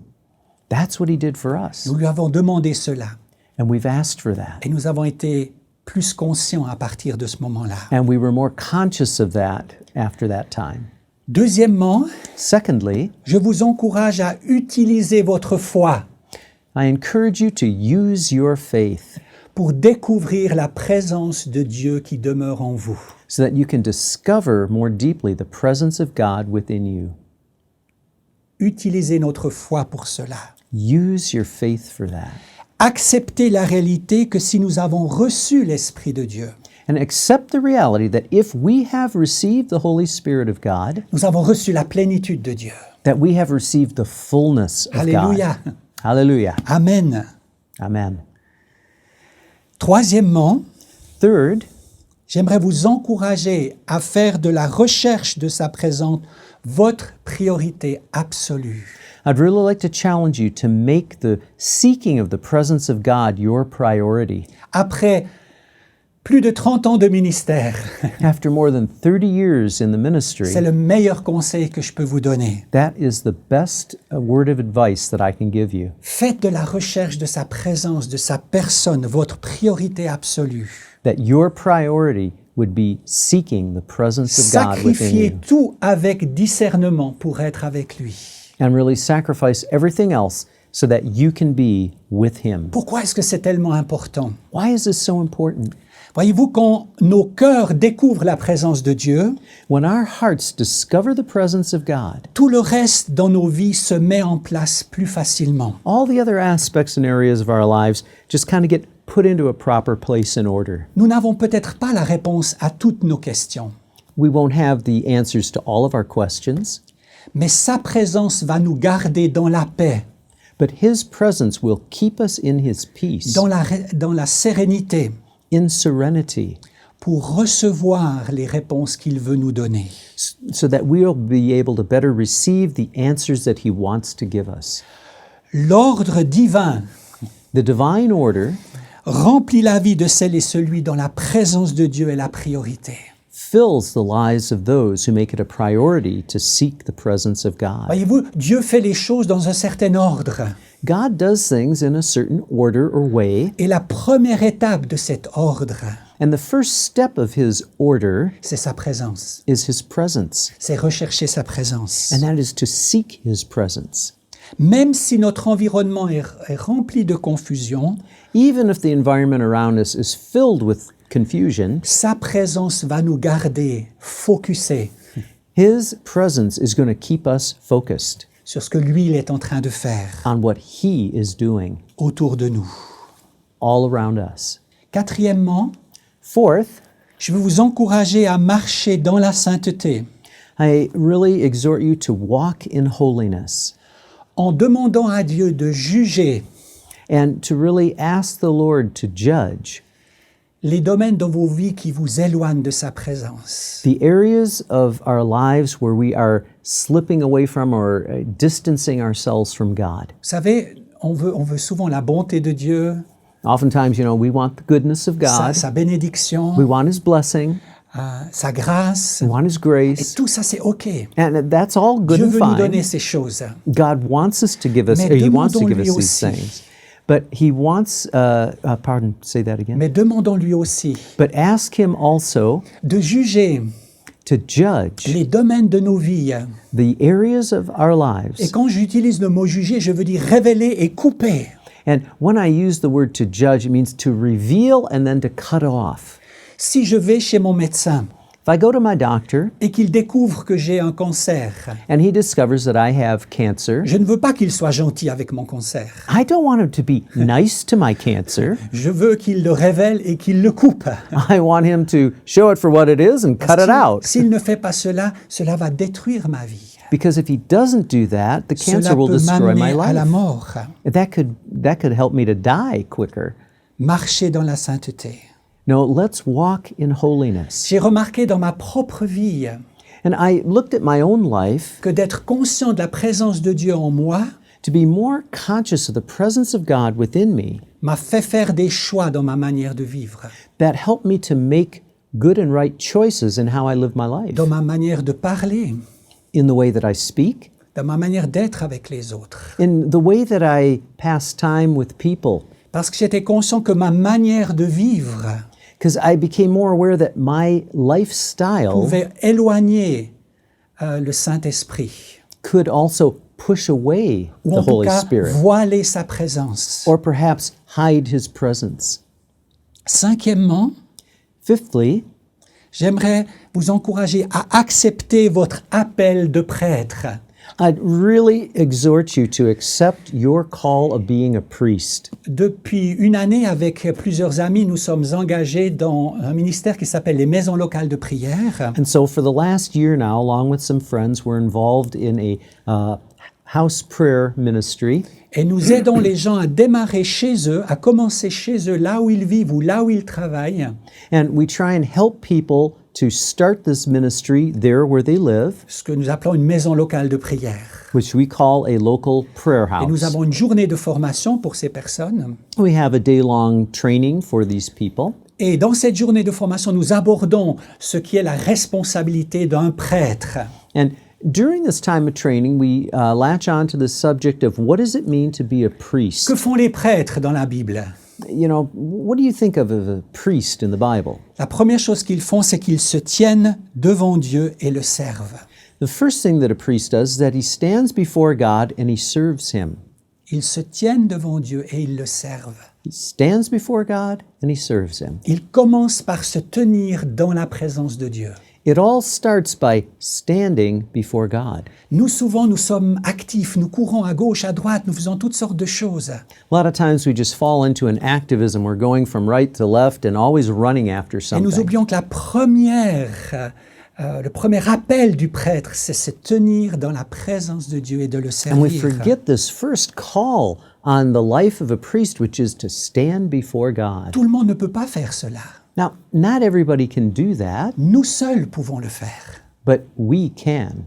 That's what he did for us. Nous lui avons demandé cela And we've asked for that. et nous avons été plus conscients à partir de ce moment-là. And we were more conscious of that after that time. Deuxièmement, Secondly, je vous encourage à utiliser votre foi I encourage you to use your faith pour découvrir la présence de Dieu qui demeure en vous. so that you can discover more deeply the presence of God within you. Utilisez notre foi pour cela. Use your faith for that. Acceptez la réalité que si nous avons reçu l'Esprit de Dieu, And accept the reality that if we have received the Holy Spirit of God, nous avons reçu la plénitude de Dieu. that we have received the fullness of Alléluia. God. Hallelujah. Amen. Amen. Troisièmement, Third, j'aimerais vous encourager à faire de la recherche de sa présence votre priorité absolue. I'd really like to challenge you to make the seeking of the presence of God your priority. Après plus de 30 ans de ministère, After more than 30 years in the ministry, c'est le meilleur conseil que je peux vous donner. that is the best word of advice that I can give you. Faites de la recherche de sa présence, de sa personne, votre priorité absolue. That your priority would be seeking the presence of God within Sacrifiez you. tout avec discernement pour être avec lui. And really sacrifice everything else so that you can be with Him. Pourquoi est-ce que c'est tellement important? Why is this so important? Voyez-vous, quand nos cœurs découvrent la présence de Dieu, When our hearts discover the presence of God, tout le reste dans nos vies se met en place plus facilement. all the other aspects and areas of our lives just kind of get put into a proper place and order. Nous n'avons peut-être pas la réponse à toutes nos questions, We won't have the answers to all of our questions, mais sa présence va nous garder dans la paix, but His presence will keep us in His peace, dans la sérénité, in serenity, pour recevoir les réponses qu'il veut nous donner. so that we'll be able to better receive the answers that He wants to give us. L'ordre divin The divine order remplit la vie de celles et celui dont la présence de Dieu est la priorité. fills the lives of those who make it a priority to seek the presence of God. Voyez-vous, Dieu fait les choses dans un certain ordre. God does things in a certain order or way, Et la première étape de cet ordre, and the first step of His order c'est sa présence. is His presence, C'est rechercher sa présence. and that is to seek His presence. Même si notre environnement est rempli de confusion, Even if the environment around us is filled with confusion, sa présence va nous garder focusés His presence is going to keep us focused sur ce que lui il est en train de faire on what He is doing autour de nous. all around us. Quatrièmement, Fourth, je veux vous encourager à marcher dans la sainteté I really exhort you to walk in holiness en demandant à Dieu de juger and to really ask the Lord to judge les domaines dans vos vies qui vous éloignent de sa présence. the areas of our lives where we are slipping away from or distancing ourselves from God. Vous savez, on veut souvent la bonté de Dieu, Oftentimes, we want the goodness of God. sa bénédiction, We want His blessing. sa grâce, We want His et grace. tout ça c'est OK. And that's all good Dieu and veut nous donner fine. ces choses. God wants us to give us, Mais or He wants to give demandons-lui us these aussi. things. But He wants, pardon, say that again. Mais demandons-lui aussi But ask Him also de juger to judge les domaines de nos vies. the areas of our Et lives. quand j'utilise le mot juger, je veux dire révéler et couper. And when I use the word to judge, it means to reveal and then to cut off. Si je vais chez mon médecin If I go to my doctor et qu'il découvre que j'ai un cancer, and he discovers that I have cancer, je ne veux pas qu'il soit gentil avec mon cancer. I don't want him to be nice to my cancer. Je veux qu'il le révèle et qu'il le coupe. I want him to show it for what it is and cut it out. S'il ne fait pas cela, cela va détruire ma vie. Because if he doesn't do that, the cancer Cela will peut destroy my m'amener à la life. mort. That could help me to die quicker. Marcher dans la sainteté. No, let's walk in holiness. J'ai remarqué dans ma propre vie And I looked at my own life que d'être conscient de la présence de Dieu en moi to be more conscious of the presence of God within me. m'a fait faire des choix dans ma manière de vivre, That helped me to make good and right choices in how I live my life, dans ma manière de parler, in the way that I speak, dans ma manière d'être avec les autres. in the way that I pass time with people, Parce que j'étais conscient que ma manière de vivre because I became more aware that my lifestyle pouvait éloigner le Saint-Esprit, could also push away ou the en tout Holy cas Spirit, voiler sa présence. or perhaps hide His presence. Cinquièmement, Fifthly, j'aimerais vous encourager à accepter votre appel de prêtre. I'd really exhort you to accept your call of being a priest. Depuis une année, avec plusieurs amis, nous sommes engagés dans un ministère qui s'appelle les Maisons locales de prière. And so, for the last year now, along with some friends, we're involved in a house prayer ministry. Et nous aidons les gens à démarrer chez eux, à commencer chez eux, là où ils vivent ou là où ils travaillent, And we try and help people to start this ministry there where they live, ce que nous appelons une maison locale de prière. which we call a local prayer Et nous house. avons une journée de formation pour ces personnes. We have a day-long training for these people. Et dans cette journée de formation, nous abordons ce qui est la responsabilité d'un prêtre. And during this time of training, we latch on to the subject of what does it mean to be a priest? Que font les prêtres dans la Bible? You know, what do you think of a priest in the Bible? La première chose qu'ils font, c'est qu'ils se tiennent devant Dieu et le servent. The first thing that a priest does is that he stands before God and he serves Him. Ils se tiennent devant Dieu et ils le servent. He stands before God and he serves Him. Ils commencent par se tenir dans la présence de Dieu. It all starts by standing before God. Nous, souvent, nous sommes actifs, nous courons à gauche, à droite, nous faisons toutes sortes de choses. A lot of times we just fall into an activism. We're going from right to left and always running after Et nous something. oublions que le premier appel du prêtre, c'est se tenir dans la présence de Dieu et de le And we servir. forget this first call on the life of a priest, which is to stand before God. Tout le monde ne peut pas faire cela. Now, not everybody can do that, Nous seuls pouvons le faire. but we can.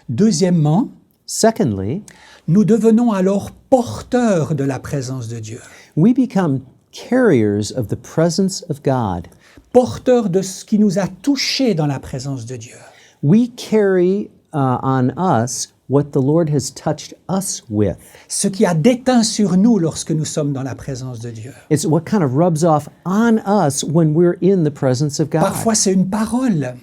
Deuxièmement, Secondly, nous devenons alors porteurs de la présence de Dieu. we become carriers of the presence of God. Porteurs de ce qui nous a touchés dans la présence de Dieu. We carry on us what the Lord has touched us with. Ce qui a déteint sur nous lorsque nous sommes dans la présence de Dieu. It's what kind of rubs off on us when we're in the presence of God. Parfois, c'est une parole.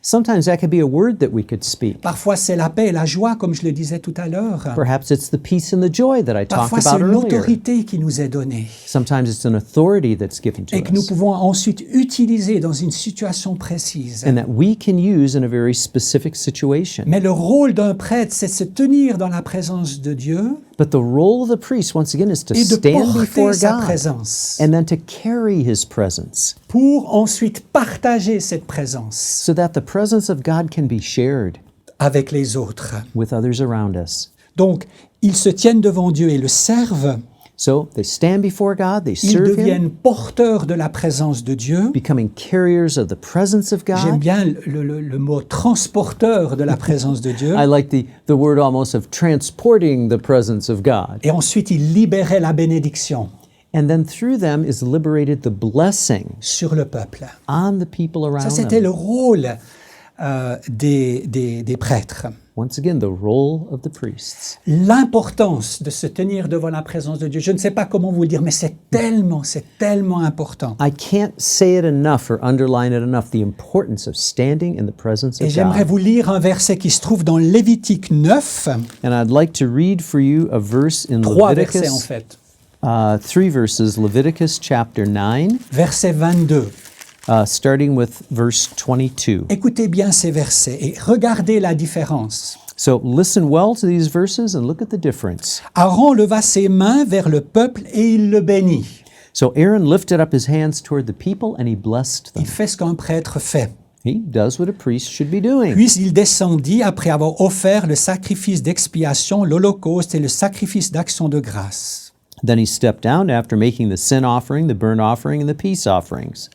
Sometimes that could be a word that we could speak. Parfois, c'est la paix et la joie, comme je le disais tout à l'heure. Perhaps it's the peace and the joy that I talked Parfois, c'est about une earlier. autorité qui nous est donnée Sometimes it's an authority that's given to et que nous us pouvons ensuite utiliser dans une situation précise. and that we can use in a very specific situation. Mais le rôle d'un prêtre, c'est de se tenir dans la présence de Dieu But the role of the priest, once again, is to et de stand before porter sa God présence and then to carry His presence pour ensuite partager cette présence so that the presence of God can be shared avec les autres. with others around us. Donc, ils se tiennent devant Dieu et le servent. So they stand before God, they Ils serve Him, deviennent porteurs de la présence de Dieu. becoming carriers of the presence of J'aime God. bien le mot transporteur de la présence de Dieu. I like the word almost of transporting the presence of God. Et ensuite, ils libéraient la bénédiction And then through them is liberated the blessing sur le peuple. on the people Ça, around c'était them. le rôle des prêtres. Once again, the role of the priests. L'importance de se tenir devant la présence de Dieu. Je ne sais pas comment vous le dire, mais c'est tellement important. I can't say it enough or underline it enough, the importance of standing in the presence Et of j'aimerais God. vous lire un verset qui se trouve dans Lévitique 9, And I'd like to read for you a verse in 3 versets en Leviticus, fait. 3 verses, Leviticus chapter 9, Verset 22. starting with verse 22. Écoutez bien ces versets et regardez la différence. So listen well to these verses and look at the difference. Aaron leva ses mains vers le peuple et il le bénit. So Aaron lifted up his hands toward the people and he blessed them. Il fait ce qu'un prêtre fait. He does what a priest should be doing. Puis il descendit après avoir offert le sacrifice d'expiation, l'holocauste et le sacrifice d'action de grâce. Then he stepped down after making the sin offering, the burnt offering, and the peace offerings.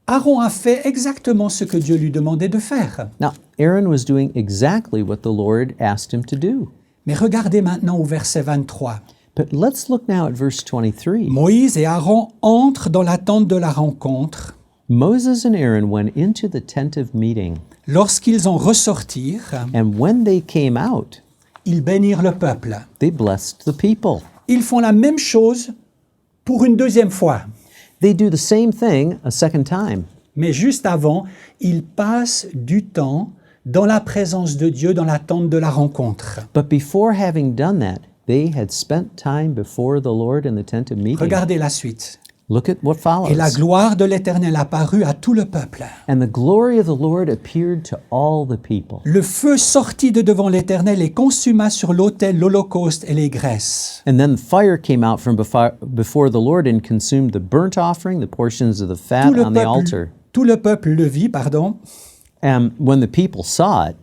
Aaron a fait exactement ce que Dieu lui demandait de faire. Now, Aaron was doing exactly what the Lord asked him to do. Mais regardez maintenant au verset 23. But let's look now at verse 23. Moïse et Aaron entrent dans la tente de la rencontre. Moses and Aaron went into the tent of meeting, Lorsqu'ils en ressortirent, and when they came out, ils bénirent le peuple. They blessed the people. Ils font la même chose pour une deuxième fois. They do the same thing a second time. Mais juste avant, ils passent du temps dans la présence de Dieu, dans l'attente de la rencontre. But before having done that, they had spent time before the Lord in the tent of meeting. Regardez la suite. Look at what follows. Et la gloire de l'Éternel apparut à tout le peuple. And the glory of the Lord appeared to all the people. Le feu sortit de devant l'Éternel et consuma sur l'autel l'holocauste et les graisses. And then fire came out from before the Lord and consumed the burnt offering, the portions of the fat on the altar. Tout le peuple le vit, And when the people saw it,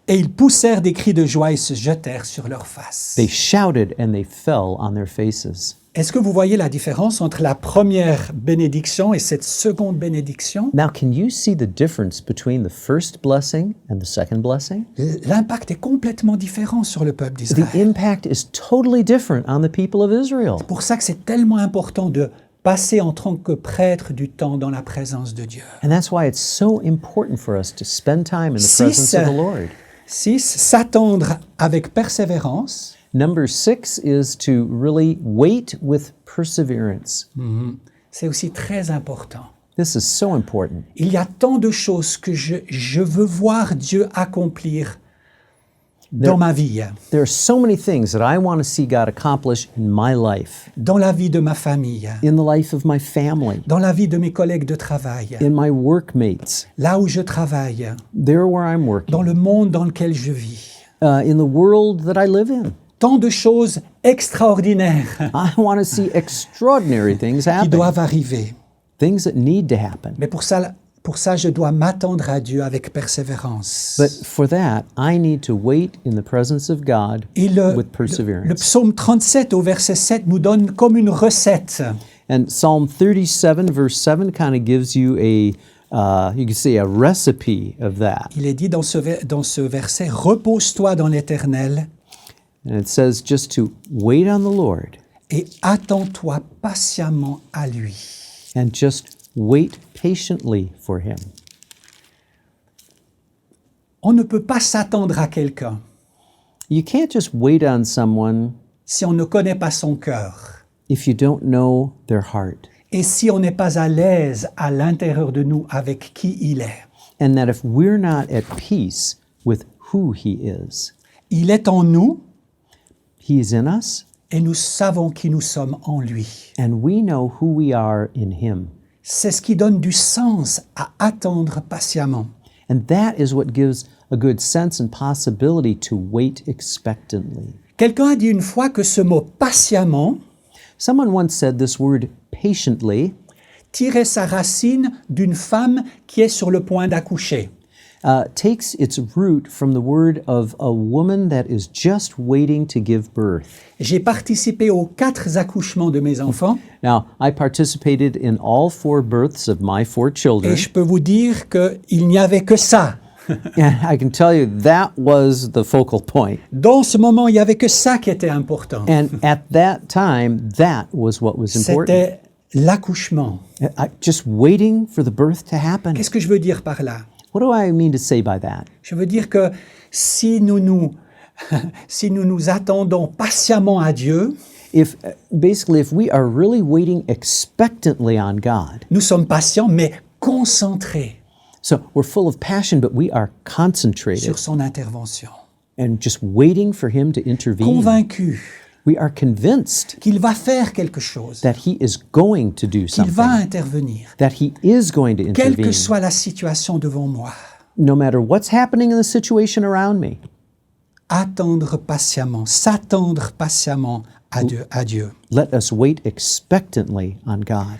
et ils poussèrent des cris de joie et se jetèrent sur leurs faces. they shouted and they fell on their faces. Est-ce que vous voyez la différence entre la première bénédiction et cette seconde bénédiction? Now, can you see the difference between the first blessing and the second blessing? L'impact est complètement différent sur le peuple The d'Israël. impact is totally different on the people of Israel. C'est pour ça que c'est tellement important de passer en tant que prêtre du temps dans la présence de Dieu. And that's why it's so important for us to spend time in the presence of the Lord. 6. S'attendre avec persévérance. Number 6 is to really wait with perseverance. C'est aussi très important. This is so important. Il y a tant de choses que je veux voir Dieu accomplir dans ma vie, There are so many things that I want to see God accomplish in my life, dans la vie de ma famille, in the life of my family, dans la vie de mes collègues de travail, in my workmates, là où je travaille, there where I'm working, dans le monde dans lequel je vis. in the world that I live in. Tant de choses extraordinaires I want to see extraordinary things qui happen, doivent arriver. things that need to happen. Mais pour ça, je dois m'attendre à Dieu avec persévérance. But for that, I need to wait in the presence of God Et with le perseverance. psaume 37 au verset 7 nous donne comme une recette. And Psalm 37, verse 7, kind of gives you you could say, a recipe of that. Il est dit dans ce verset, « Repose-toi dans l'Éternel And it says just to wait on the Lord et attends-toi patiemment à lui. and just wait patiently for Him. » On ne peut pas s'attendre à quelqu'un You can't just wait on someone si on ne connaît pas son cœur if you don't know their heart. et si on n'est pas à l'aise à l'intérieur de nous avec qui il est. And that if we're not at peace with who He is, Il est en nous He is in us, et nous savons qui nous sommes en lui. and we know who we are in Him. C'est ce qui donne du sens à attendre patiemment. And that is what gives a good sense and possibility to wait expectantly. Quelqu'un a dit une fois que ce mot patiemment Someone once said this word patiently tirait sa racine d'une femme qui est sur le point d'accoucher. takes its root from the word of a woman that is just waiting to give birth. J'ai participé aux 4 accouchements de mes enfants Now, I participated in all 4 births of my 4 children, et je peux vous dire qu'il n'y avait que ça. and I can tell you that was the focal point. Dans ce moment, il n'y avait que ça qui était important. And at that time, that was what was important. C'était l'accouchement. Just waiting for the birth to happen. Qu'est-ce que je veux dire par là? What do I mean to say by that? Je veux dire que si nous nous attendons patiemment à Dieu, Basically, if we are really waiting expectantly on God, nous sommes patients mais concentrés so we're full of passion, but we are concentrated sur son intervention, and just waiting for Him to intervene. convaincus We are convinced qu'il va faire quelque chose, that He is going to do qu'il va something, intervenir, that He is going to quelle intervene, que soit la situation devant moi. no matter what's happening in the situation around me. Attendre patiemment, s'attendre patiemment à Dieu. Let us wait expectantly on God.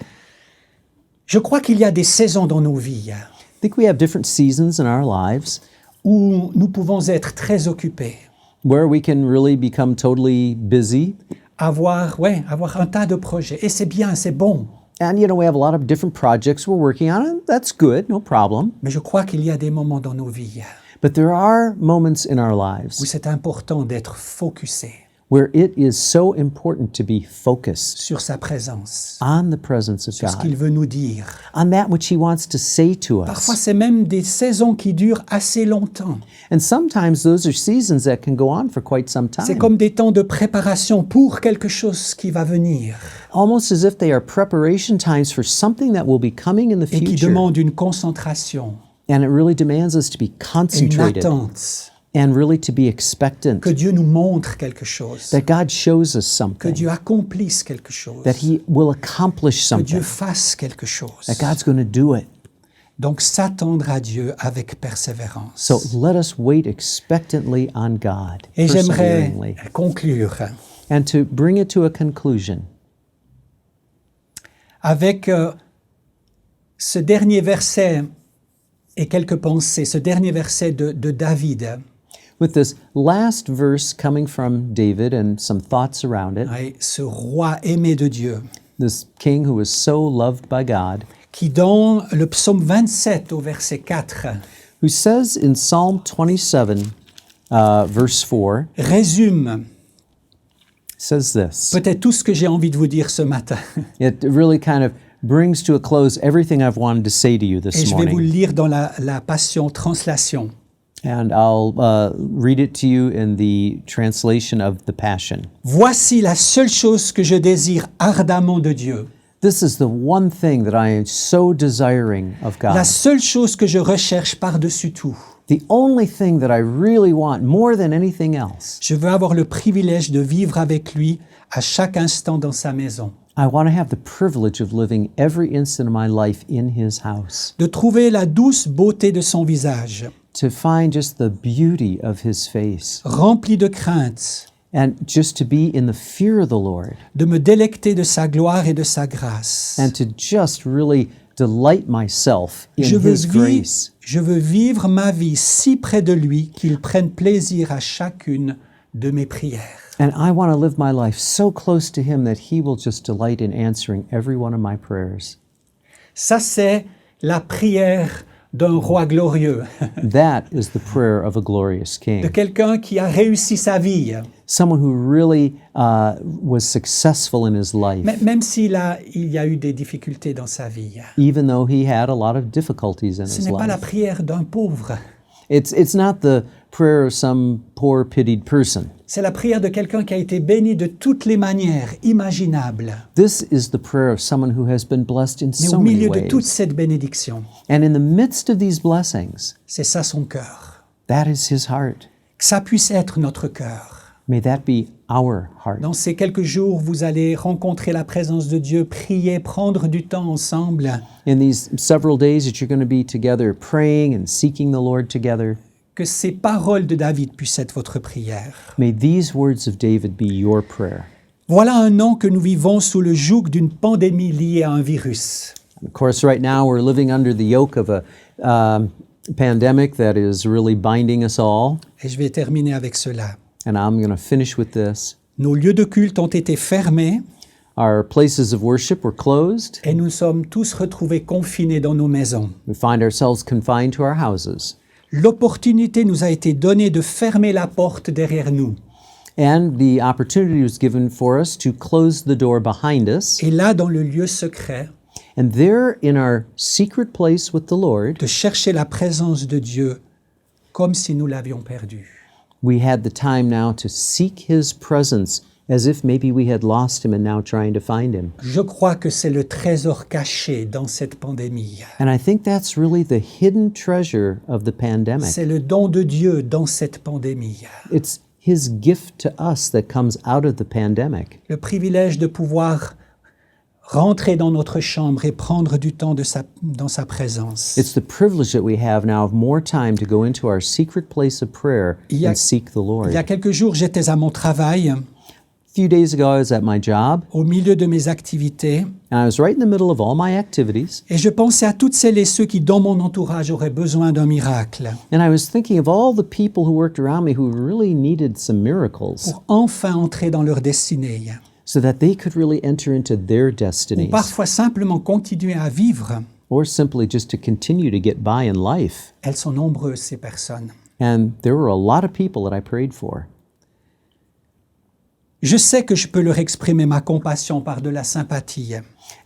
Je crois qu'il y a des saisons dans nos vies I think we have different seasons in our lives où nous pouvons être très occupés, where we can really become totally busy. avoir un tas de projets. Et c'est bien, c'est bon. And, we have a lot of different projects we're working on, and that's good, no problem. Mais je crois qu'il y a des moments dans nos vies But there are moments in our où lives c'est important d'être focusé, where it is so important to be focused sur sa présence, on the presence of sur ce qu'il God, veut nous dire. on that which He wants to say to Parfois, us. c'est même des saisons qui durent assez longtemps. And sometimes those are seasons that can go on for quite some C'est time, comme des temps de préparation pour quelque chose qui va venir almost as if they are preparation times for something that will be coming in the et qui future. demande une concentration, And it really demands us to be une concentrated attente, and really to be expectant, que Dieu nous montre quelque chose, that God shows us que something, Dieu accomplisse quelque chose, that He will accomplish que Dieu something, fasse quelque chose. that God's going to do it. Donc s'attendre à Dieu avec persévérance. So let us wait expectantly on God, Et j'aimerais perseveringly. conclure And to bring it to a conclusion avec ce dernier verset et quelques pensées, ce dernier verset de David. with this last verse coming from David and some thoughts around it, Oui, ce roi aimé de Dieu, this king who was so loved by God, qui dans le psaume 27 au verset 4 who says in Psalm 27, verse 4, résume says this. peut-être tout ce que j'ai envie de vous dire ce matin. It really kind of brings to a close everything I've wanted to say to you Et this je vais vous le morning. lire dans la Passion Translation. And I'll read it to you in the translation of the Passion. Voici la seule chose que je désire ardemment de Dieu. This is the one thing that I am so desiring of God. La seule chose que je recherche par-dessus tout. The only thing that I really want more than anything else. Je veux avoir le privilège de vivre avec lui à chaque instant dans sa maison. I want to have the privilege of living every instant of my life in His house. De trouver la douce beauté de son visage, To find just the beauty of His face. rempli de crainte, And just to be in the fear of the Lord. de me délecter de sa gloire et de sa grâce. And to just really delight myself in Je veux, His grace. je veux vivre ma vie si près de lui qu'il prenne plaisir à chacune de mes prières. And I want to live my life so close to Him that He will just delight in answering every one of my prayers. Ça, c'est la prière d'un roi glorieux, That is the prayer of a glorious de King. quelqu'un qui a réussi sa vie, Someone who really was successful in his life, même s'il il y a eu des difficultés dans sa vie. even though he had a lot of difficulties in Ce his n'est pas la life. prière d'un pauvre, It's not the prayer of some poor, pitied person. c'est la prière de quelqu'un qui a été béni de toutes les manières imaginables. This is the prayer of someone who has been blessed in Mais so au many milieu de toute ways. cette bénédiction, And in the midst of these blessings, c'est ça son cœur. that is his heart. Que ça puisse être notre cœur. May that be our heart. Dans ces quelques jours, vous allez rencontrer la présence de Dieu, prier, prendre du temps ensemble. In these several days that you're going to be together praying and seeking the Lord together, Que ces paroles de David puissent être votre prière. may these words of David be your prayer. Voilà un an que nous vivons sous le joug d'une pandémie liée à un virus. Of course, right now we're living under the yoke of a pandemic that is really binding us all. Et je vais terminer avec cela. And I'm going to finish with this. Nos lieux de culte ont été fermés Our places of worship were closed. et nous sommes tous retrouvés confinés dans nos maisons. We find ourselves confined to our houses. L'opportunité nous a été donnée de fermer la porte derrière nous. And the opportunity was given for us to close the door behind us. Et là, dans le lieu secret, And there, in our secret place with the Lord, de chercher la présence de Dieu comme si nous l'avions perdue. we had the time now to seek His presence as if maybe we had lost Him and now trying to find Him. Je crois que c'est le trésor caché dans cette pandémie. And I think that's really the hidden treasure of the pandemic. C'est le don de Dieu dans cette pandémie. It's His gift to us that comes out of the pandemic. Le privilège de pouvoir rentrer dans notre chambre et prendre du temps dans sa présence. It's the privilege that we have now of more time to go into our secret place of prayer Il y a- and seek the Lord. Il y a quelques jours, j'étais à mon travail, A few days ago, I was at my job, au milieu de mes activités, and I was right in the middle of all my activities, et je pensais à toutes celles et ceux qui, dans mon entourage, auraient besoin d'un miracle and I was thinking of all the people who worked around me who really needed some miracles pour enfin entrer dans leur destinée, so that they could really enter into their ou destinies, parfois simplement continuer à vivre. or simply just to continue to get by in life. Elles sont nombreuses, ces personnes. And there were a lot of people that I prayed for. Je sais que je peux leur exprimer ma compassion par de la sympathie.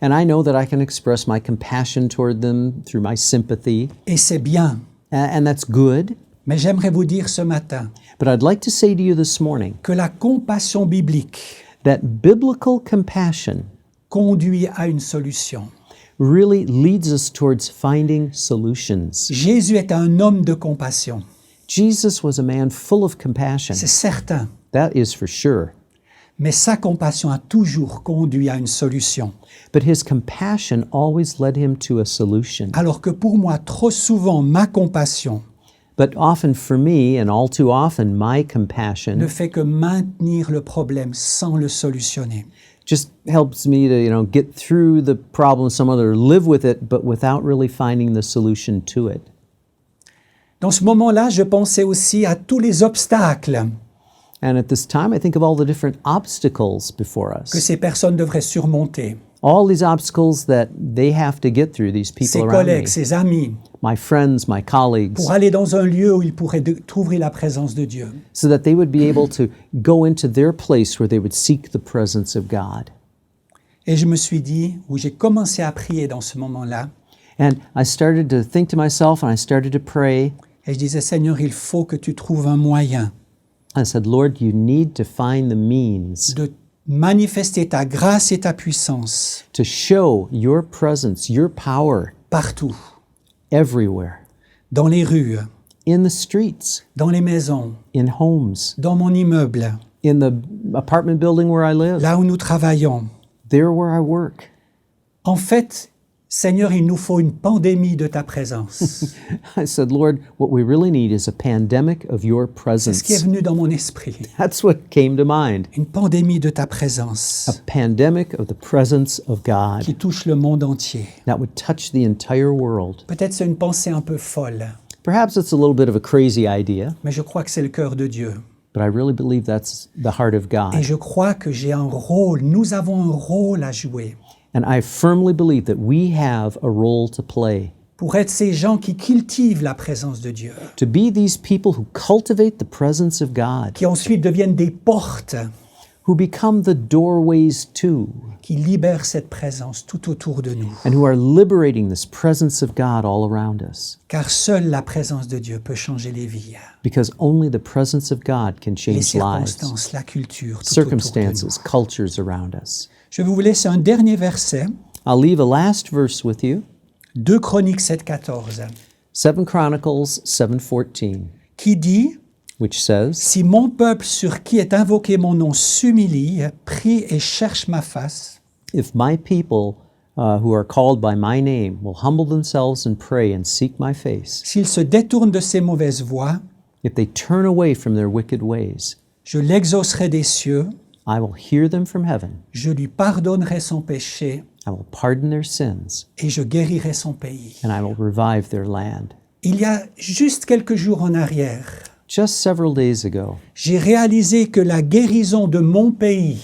And I know that I can express my compassion toward them through my sympathy, Et c'est bien. and that's good. Mais j'aimerais vous dire ce matin But I'd like to say to you this morning que la compassion biblique that biblical compassion conduit à une solution. really leads us towards finding solutions. Jésus est un homme de compassion. Jesus was a man full of compassion. C'est certain. That is for sure. Mais sa compassion a toujours conduit à une solution. But his compassion always led him to a solution. Alors que pour moi, trop souvent, ma compassion But often for me, and all too often, my ne compassion fait que maintenir le problème sans le solutionner. just helps me to, get through the problem some other, live with it, but without really finding the solution to it. Dans ce moment-là, je pensais aussi à tous les obstacles And at this time, I think of all the different obstacles before que us. ces personnes devraient surmonter. All these obstacles that they have to get through, these Ses people around me. collègues, ses amis, My friends, my colleagues, pour aller dans un lieu où ils pourraient trouver la présence de Dieu. so that they would be able to go into their place where they would seek the presence of God. Et je me suis dit, où j'ai commencé à prier dans ce moment-là, And I started to think to myself, and I started to pray. et je disais, Seigneur, il faut que tu trouves un moyen I said, Lord, you need to find the means de manifester ta grâce et ta puissance to show your presence, your power partout, everywhere, dans les rues, in the streets, dans les maisons, in homes, dans mon immeuble, in the apartment building where I live, là où nous travaillons. there where I work. En fait, Seigneur, il nous faut une pandémie de ta présence. I said, Lord, what we really need is a pandemic of your C'est ce qui est presence. venu dans mon esprit. That's what came to mind. Une pandémie de ta A présence pandemic of the presence of God qui touche le monde entier. that would touch the entire world. Peut-être c'est une pensée un peu folle, Perhaps it's a little bit of a crazy idea, mais je crois que c'est le cœur de Dieu. but I really believe that's the heart of Et God. je crois que j'ai un rôle, nous avons un rôle à jouer And I firmly believe that we have a role to play, pour être ces gens qui cultivent la présence de Dieu, to be these people who cultivate the presence of God, qui ensuite deviennent des portes who become the doorways to, qui libèrent cette présence tout autour de nous. and who are liberating this presence of God all around us. Car seule la présence de Dieu peut changer les vies, Because only the presence of God can les change lives, circonstances, la culture, tout autour de nous. circumstances, cultures around us. Je vais vous laisser un dernier verset, I'll leave a last verse with you, 2 Chroniques 7,14, 2 Chronicles 7:14, qui dit which says, Si mon peuple sur qui est invoqué mon nom s'humilie, prie et cherche ma face, If my people who are called by my name will humble themselves and pray and seek my face, s'il se détourne de ses mauvaises voies, if they turn away from their wicked ways, je l'exaucerai des cieux, I will hear them from heaven, je lui pardonnerai son péché I will pardon their sins, et je guérirai son pays. and I will revive their land. Il y a juste quelques jours en arrière, Just several days ago, j'ai réalisé que la guérison de mon pays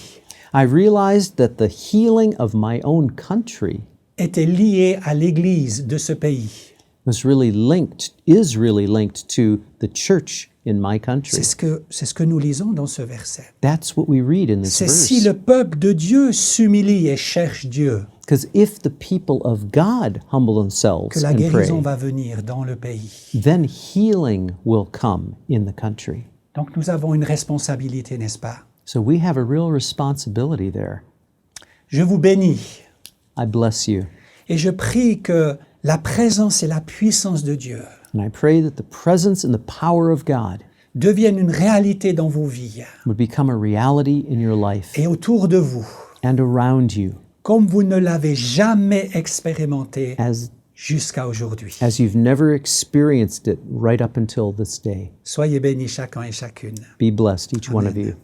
I realized that the healing of my own country était liée à l'Église de ce pays. is really linked to the church in my country. C'est ce que nous lisons dans ce verset. That's what we read in this C'est si verse. le peuple de Dieu s'humilie et cherche Dieu Because if the people of God humble que themselves la and guérison pray, va venir dans le pays. then healing will come in the country. Donc nous avons une responsabilité, n'est-ce pas? So we have a real responsibility there. Je vous bénis I bless you. et je prie que la présence et la puissance de Dieu And I pray that the presence and the power of God deviennent une réalité dans vos vies would become a reality in your life et autour de vous, and around you comme vous ne l'avez jamais expérimenté as jusqu'à aujourd'hui. you've never experienced it right up until this day. Soyez bénis chacun et chacune. Be blessed, each one of Amen. you.